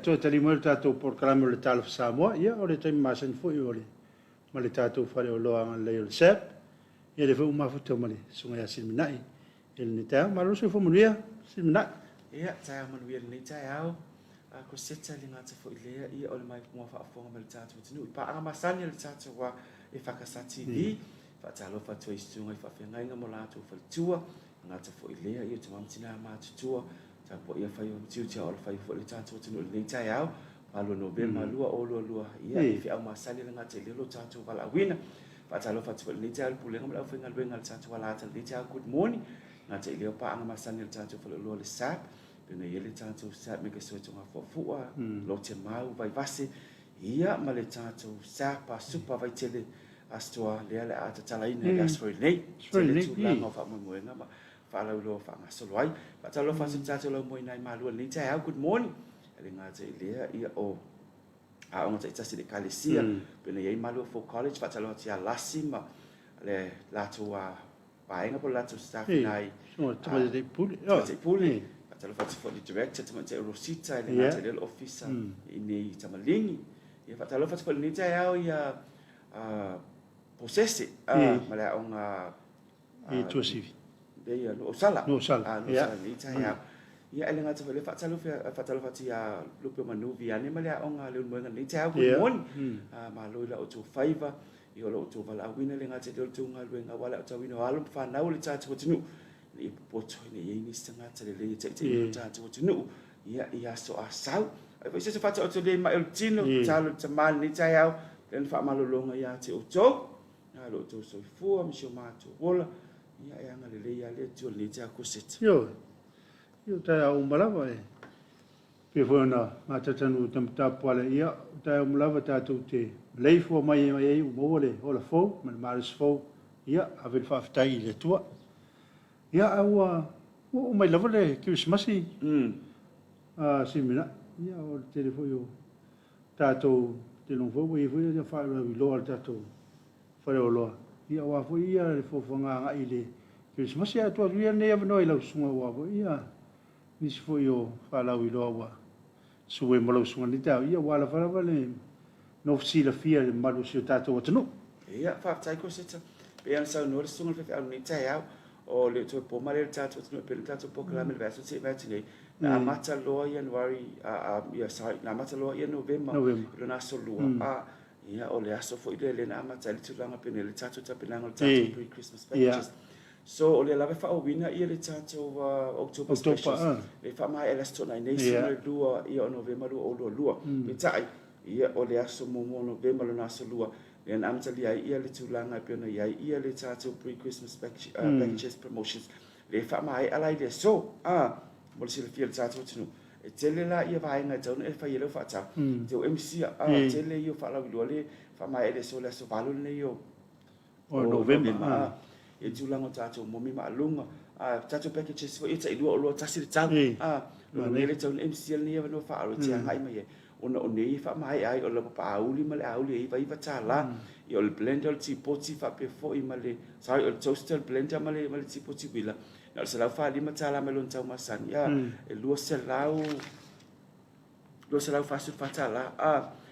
to tali mo tatou program le Talofa Samoa ia o le taimi masan foi o le ma le tatou fale o loa le o sep ia le fu ma futo ma le sunga ya silminai ele ni ta ma lo se fu munia silminai ia ta manuia le ta au a ko setsa le ngata foi le ia o le mai mo fa fo ma le tatou tinu pa a masani le tatou wa EFKS TV fa Talofa tu isunga fa fe ngai mo la tu fa tua ngata foi le ia te mamtina ma tua ta po ia fai o tiu tia o fai fo le tatou tinu le tai au malo November lua o lua ia e fi au masali le ngata le lo tatou wala wina fa Talofa tu le tai pule ngam la fa ngal wengal tatou wala ta le tai good morning ngata le pa anga masani le tatou fo lo le sap pena ia le tatou sap me ke so tonga fo fua lo te mau vai vase ia ma le tatou sap pa super vai tele astoa le ale ata talaina le asfoi nei le tu la no fa mo nga ma fa la lo fa nga soloi pa Talofa se tatou lo mo nai malu le tai au good morning ele ngata ile ia o a on ta tasi de kalesia pena ia malu for college fa Talofa tia lasima le la tua painga po la tu staff nai so tama de puli fa Talofa for the director tama te rosita le ngata le officer ini tamalingi ia fa Talofa for ni tai au ia process mala on e tu sivi ia no sala ia ni tai au ia ele ngata le fa Talofa tia lupe manuvi ane mala on le mo ngani tai au mon ma lo la o tu favor io lo tu vala wina le ngata le tu ngal wenga wala tu wina wala fa na uli tatu tinu ni poto ni ni stanga tele le te tatu tinu ia so asau ai se fa tu le ma el tino talo tamal ni tai au len fa malolonga ia te o to na lo to so fu am sho ma to wola ia ngale le ia le tu le ta ko set yo ta o malava e pe fona mata tanu tamta pala ia ta o malava ta tu te lei fo mai mai o mole o la fo ma maris fo ia ave fa ftai le tua ia o mai lava le Christmasi simina ia o telefono ta tu te non fo e fo ia fa lo al ta tu fa lo ia wa fo ia fo nga ile Christmasi a tu ia ne no ila sunga wa ia ni se foi o fala o iloa sue mo lo sunga ni ta ia wala fala vale no si la fia de malu si tato o tenu ia fa tai ko seta pe an sa no sunga fe an ni ta ia o le to po mare tato tenu pe tato po kala me verso se va tini na mata lo January ia sai na mata lo ia November lo na so lo ia o le aso fo ile le na mata le tulanga pe le tato ta pe na ngol tato pre Christmas packages so le lave fa o wina ia le tato October specials le fa mai ele sto na nation lua ia November o lua le tai ia o le aso mo November lo na so lua le na amtali ia le tulanga pe na ia le tato pre Christmas packages promotions le fa mai ala ile so mo le sila fiel tato tinu e tele la ia vai nga tau e fa ia le fa ta te o MC tele ia fa la le fa mai ele so le so valu le yo o November e tūlanga tātou momi maalunga, tātou packages fo e ta ilua o loa tasi le tau, lo ngele tau na MCL ni ava no whaaro te angai mai e, ona o nei wha mai ai o la paauli ma le auli e iwa tā la, i o le blender le tipoti wha pe fo i ma le, sorry, o le toaster blender ma le tipoti wila, na le salau wha lima tā la me lon tau masani, e lua salau fasut wha tā la,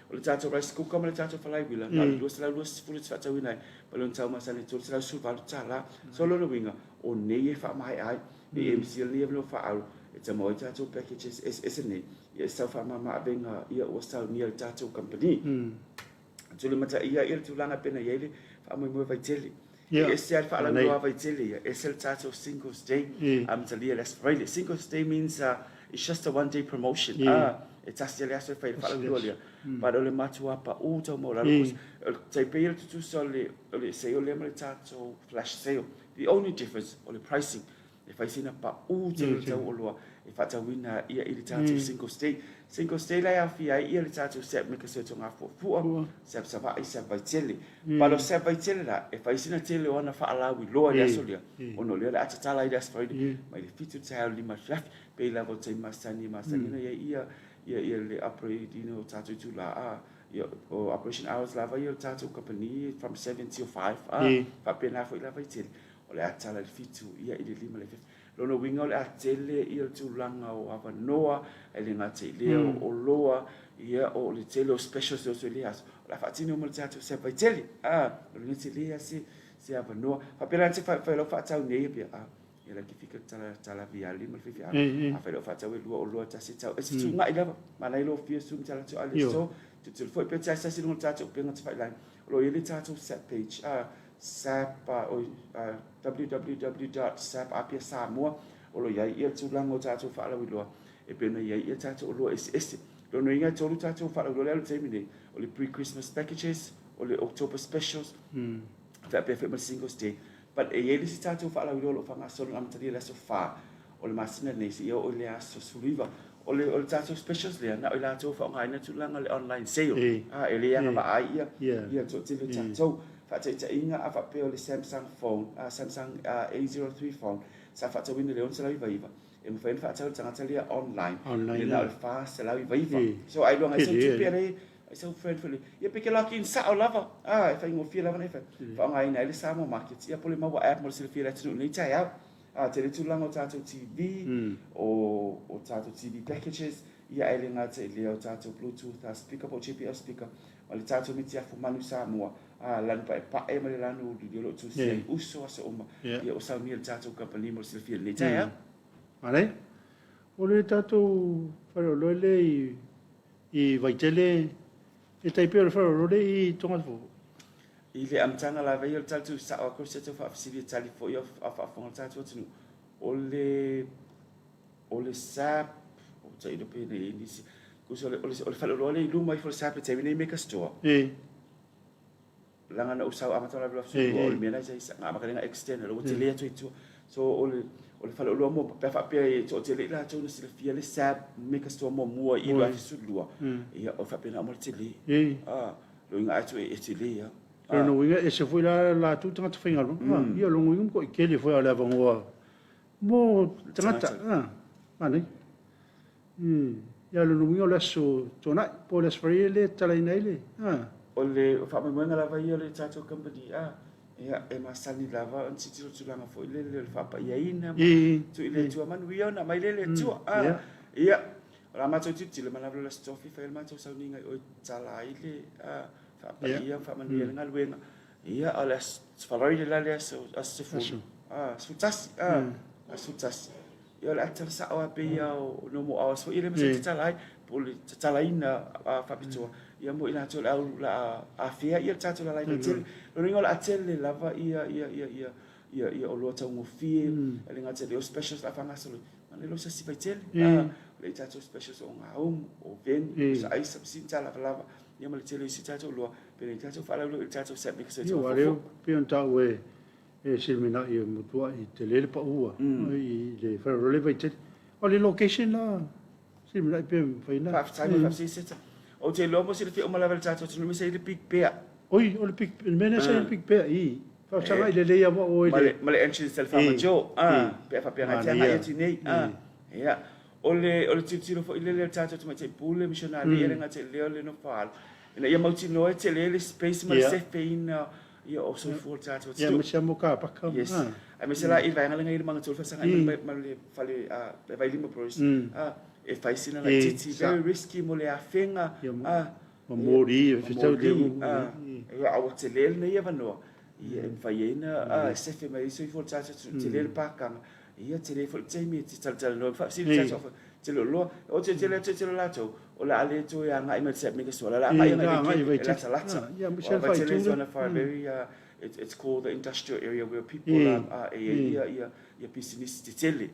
o le tātou rice cooker ma le tātou whalai wila, na le lua salau lua sifuru te whatau inai, ma lon tau masani tō le salau suvalu tā la, so lona winga, o nei e wha mai ai, e MCL ni ava no wha au, e ta moi tātou packages es nei, ia sau wha mama abenga ia o sau ni al tātou company. Tule mata ia le tūlanga pena iele, wha amoi mua vai tele. E se al wha ala mua vai tele ia, e se le tātou Singles Day, talia le Australia. Singles Day means it's just a one-day promotion. E tasi le aso e whai le wha ala lua lia. But o le matua pa o tau mo lalo. Taipei le tutu so le sale le ma le tātou flash sale. The only difference o le pricing, e whai sina pa o tau o loa, e whatawina ia i le tātou Singles Day. Singles Day lai awhi ai ia le tātou sep meka se tonga fua, sep savai, sep vai tele. Palo sep vai tele la, e whai sina tele o ana whaalawi loa le aso lia. Ono lea le atatala i le asfaidi, mai le fitu te hao lima fiafi, pei lavo te masani na ia le operating o tātou tu la o operation hours lava ia le tātou company from 7 till 5, whapena fo i lava i tele. O le atala le fitu ia i le lima le fiafi. Lono winga o le atele i le tūlanga o awanoa, e le ngate i lea o loa, ia o le tele o specials o le aso. O la whaatini o mo le tātou se pai tele, o le ngate lea se awanoa. Whapera ante whaelo whaatau nei pia, ia la ki fika tala via lima le fifi a whaelo whaatau e lua o loa tasi tau. E si tu ngai lava, mana ilo fia sum tala tu ale so, tu tulu fwoi pia tia sasi lunga tātou penga te whailai. O lo ili tātou set page, SAP www.sapapia Samoa o lo iai ia tūlanga o tātou whaalawi loa e pena iai ia tātou o loa ese lono inga tōlu tātou whaalawi loa leo teimine o le pre-Christmas packages o le October specials whapea whema Singles Day but e iei lisi tātou whaalawi loa lo whangasolo amataria leso wha o le masina neisi ia o le aso suriva o le tātou specials lea na o le tātou whaongaina tūlanga le online sale e le anga wa ai ia tō tilo tātou Whateita inga a whapeo le Samsung phone, Samsung A03 phone, sa whatawina le on se lau iwa iwa. E mwhaen whatau tangata lia online. Le nao le wha se lau iwa iwa. So ai luanga i sau tupia rei, ai sau friend fuli. Ia peke laki in sa o lava. E whai ngō fia lava nei whai. Whaonga ina ele Samoa market. Ia pole maua app mo le sila fia retinu nei tai au. Te le tūlanga o tātou TV, o tātou TV packages. Ia ele ngā te lea o tātou Bluetooth speaker, po GPS speaker. O le tātou miti afu manu Samoa. Lanu pa e ma le lanu di lo tu se uso asa oma. Ia o sau ni le tātou company mo le sila fia nei tai au. Alei. O le tātou whareolole i vaitele e taipea le whareolole i tonga fo. I le amtanga la vei o le tātou sa o kore se tau whaafisiri tali fo i a whaafonga tātou atinu. O le sap, o ta ino pe nei nisi. Kusi o le whareolole i luma i fo le sap le teimine i meka store. Langa na usau amatau la blafu o le mena sai nga makalenga extend lo te le tu tu so o le falo lo mo pe fa pe to te le la tu na sila fia le sap meka store mo mo i lo fi lua ia o fa pe na mo te le lo inga atu e te le ia no winga e se foi la tu tanga te finga lo ia lo winga ko ke le foi ala vangoa mo tanga mane ia lo winga la so tona po le spray le tala inaile o le whaamamuenga lava ia le tātou company ia e masani lava an sitiro tulanga fo i le whapa ia ina tu i le tua manu ia na mai le tua ia la mātou titi le manavlo la stofi whael mātou sauninga o tala i le whapa ia whamanu ia le ngaluenga ia o le whaloi le lale as sefulu sutasi sutasi ia le atala sa o ape ia o nomo awas fo i le masa tatala ai po le tatala ina whapitua ia mo ina tole au la afia ia tātou la lai tele lo ringo la tele lava ia o lo tau ngofie ele nga tele o specials la fanga solo mane lo sa si vai tele le tātou specials o nga o ven sa ai subsin tala lava ia mo le tele si tātou lo pe le tātou fala lo tātou set mix ia wale pe on tau e silmina ia mutua i tele le pa ua i le faro le vai tele o le location la silmina pe faina fa sita o te lomo se le fi o malavel tātou tunu me se le big bear oi o le big mena se le big bear i Fa sanga ile le ya mo o ile. Male entry self amajo. Pe fa pe ngatia ngai ti nei. Ya. Ole titiro fo ile le tata tu mai pule missionary ele ngate le no fal. Ina ia mauti no te le space mal se feina ia o so for tata. Ya mo siamo ka pa ka. Yes. Ai mesela i vai ngala ngai manga tol fa sanga mal fale vai limo pros. E fai sina la titi very risky mo le afenga. Mamori e tau de. Ia au te le nei ia vano. Ia fai ina se fe mai so for tata te le pa kanga. Ia te le fo te mi te tal no fa si tata te lo o te la to o la ale to ya ngai me se me ke so la ngai ngai la salata. Yeah, we shall fight to very it's called the industrial area where people are ia business te tele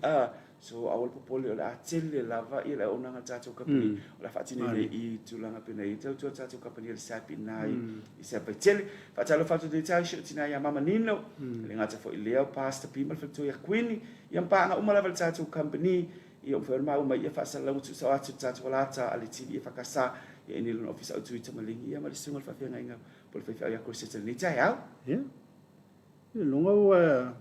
so awal popole o la tele lava ia la ona tata company o la fatini i tulanga pena i tau tata company le sapi nai i se pa tele fa talo fa de tai tina ya mama nino le ngata fo ileo pasta people fa to ya queen ia pa nga uma la tata company ia ferma uma ia fa sala tu sa tata wala ta ali tv fa kasa ia ni lo office out tu malingi ia mali single fa fenga inga por fa ya Christian ni tai au ya longa wa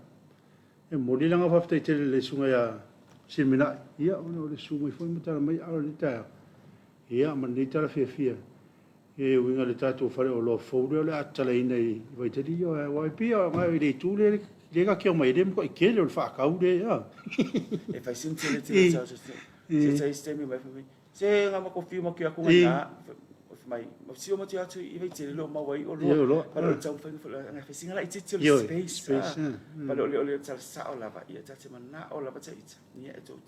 e mori langa fa te tele le sunga ya Simina, ia ona le sumo foi mata mai ala le ta. Ia man ni tala fia. E winga le tatu fare o lo fo le atala ina i vai te dio e vai pia mai le tu le ga ke mai dem ko ke le fa ka u de ya. E fai sim tele tele sa se sistemi mai fami. Se nga ma ko fi mo ki aku nga mai mo si mo ti atu i vai tele lo ma wai o lo. Pa lo tau fa nga fa singa la i tele space. Pa lo le tala sa o la va ia tate mana o la va tsa ni e to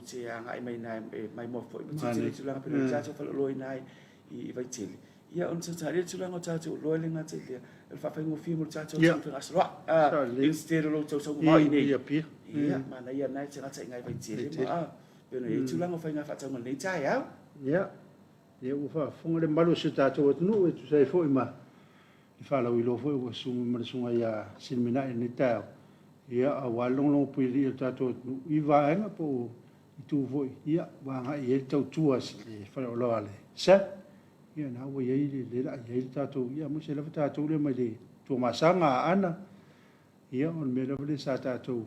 te nga mai nai mai mo fo ti tele tula pe lo tsa fa lo nai i vai tele. Ia on tsa le tula ngo tsa lo le nga tele. El fa fa ngo fi mo tsa tsa fa asra. Instead lo tsa so mai ni. Ia mana ia nai tsa tsa ngai vai tele ma. Pero e tula ngo fa nga fa tsa ngo nei tsa ya. Ia. Ia u fa fonga le malu se tatu no e tu sai fo ima. I fa la wilo fo o su ma sunga ya silmina ni ta. Ia a walong long pu ri tatu i va nga po i tu fo ia wa nga i tau tua si fa lo ale. Sa ia na wo ye le la ye tatu ia mo se la tatu le mai le tu ma sanga ana. Ia on me la le sa tatu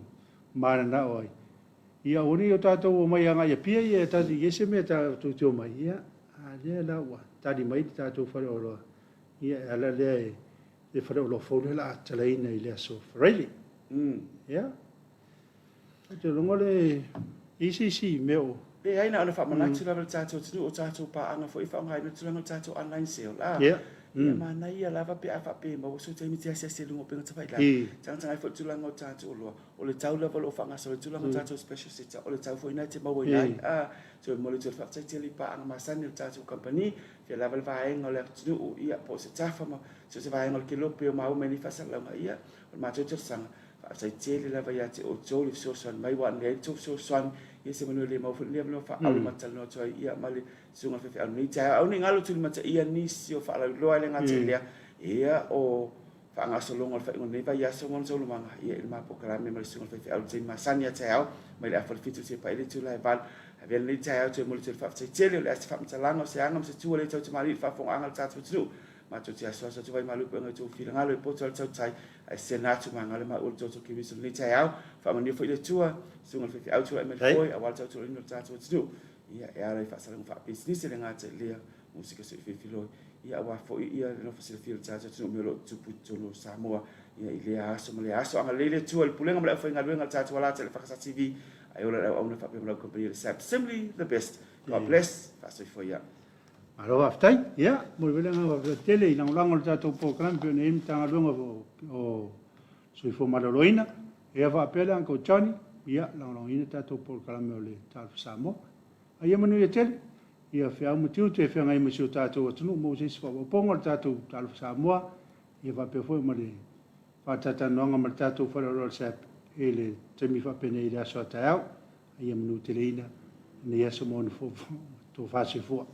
ma na oi. Ia oni o tatu o mai nga ia pia ia tatu ye se me tatu tu mai ia. Le la wa tadi mai tatu fa lo ia ala le fa lo fo la tala ina ile so really ya te longole ECC meo pe ai na fa mana tula tatu tu o tatu pa anga fo ifa ngai tula tatu online sale ia mana ia lava pe afa pe ma so te miti ase se lungo pe ngata fa ila tanga fo tula tatu lo o le tau level o fa nga so tula tatu special set o le tau fo ina te ma wo nai so mo le fa tsa tele pa anga masani le tatu company fe level va ai ngole tu ia po se tafa ma so se va ai ngol kilo pe ma o meni fa sa la ia ma to tsanga fa tsa tele lava ia te o tole so son mai wa ne to so son ia se mo le ma fo le no fa au ma tal no to ia ma le sunga fe au ni ta au ni ngalo tu ma ia ni si o fa la lo ale ngati le ia o fa nga so longo fa ngon va ia so ngon so lo manga ia ma po kala me ma sunga fe au te masani ya ta au mai le fa fitu se pa ile tu la val avia ni ta au te mo le fa tele le fa mta langa se anga se tu le tu te mari fa fo anga ta tu tu ma tu tia so tu vai malu pe tu fi ngalo po tu tu tai ai se na tu manga le ma ul tu ki mi so ni ta au fa ma ni fo ile tu sunga fe au tu ai me foi a wal tu ni ta tu tu ia era fa sa fa business le ngata le musika se fi lo ia wa fo ia no fa se fi ta tu me lo tu puto no Samoa ia ile aso mo le aso anga le tu al pulenga mo fa ngalwe ngata tu wala te fa sa TV ai ora au na fa pe mo company simply the best God bless fa so fo ia alo aftai ia mo le nga va tele ina ulango tatu po crampe ne im tanga lungo o so fo maloloina e va pela anko chani ia la ina tatu po crampe le tal Samoa ai manu ia tele ia fea mutiu te fea ngai masiu tātou atunu mo se sifa waponga tātou Talofa Samoa ia vape foi ma le whatata noanga ma tātou whararol sap e le temi whapene i raso atau ia manu te leina ni aso mo na fo to fase fua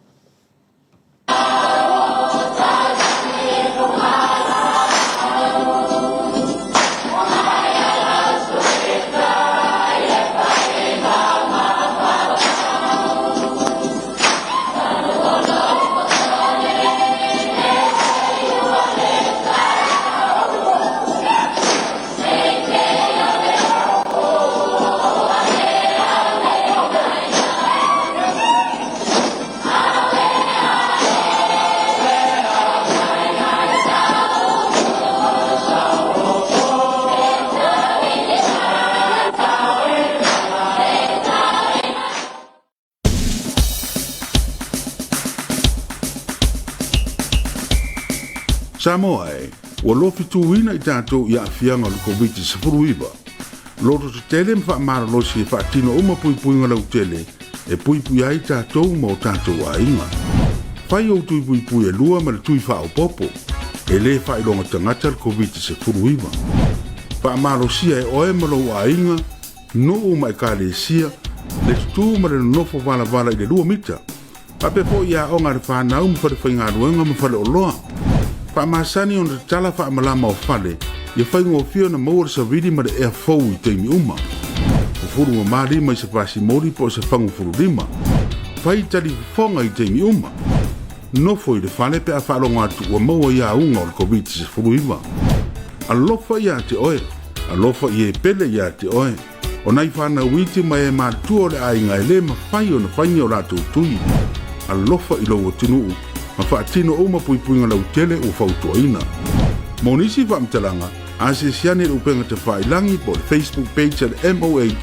Samoa ua lofi tuuina I tātou ia afianga le Komiti Faamisionare. Loto te tele mwha maralosi e whaatino uma puipuinga lau tele e puipui ai tātou ma o tātou a inga. Whai o tui puipui e lua ma le tui whao popo e le whailonga tangata le Komiti Faamisionare. Wha maralosia e oe ma lau a inga no o mai ka le sia le tutu ma le nofo vala I le lua mita. Pape po ia o ngare whanau ma whare whaingaruenga ma whare oloa. Wha masani on te tala wha malama o whale ia whaingo fio na maua sa vidi ma le ea fau I teimi uma. O furu ma maari mai sa pasi mori po sa whangu furu lima. Whai tali whonga I teimi uma. Nofo I le whale pe a whalonga atu ua maua ia unga o le Komiti Faamisionare. Alofa ia te oe. Alofa I e pele ia te oe. O nai whana witi mai e mātua o le ainga e le ma whai o na whainga o rātou tui. Alofa I lau o tinuu. Ma whaatino o ma puipuinga lau tele o whautoina. Monisi whamtalanga, a se siane upenga te whailangi po le Facebook page at MOH,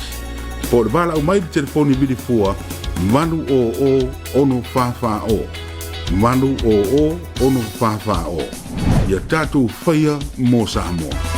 po le wala o mai le telefoni vidi fua, manu o ono whawha o. Manu o ono whawha o. Ia tātou whaia mō Samoa.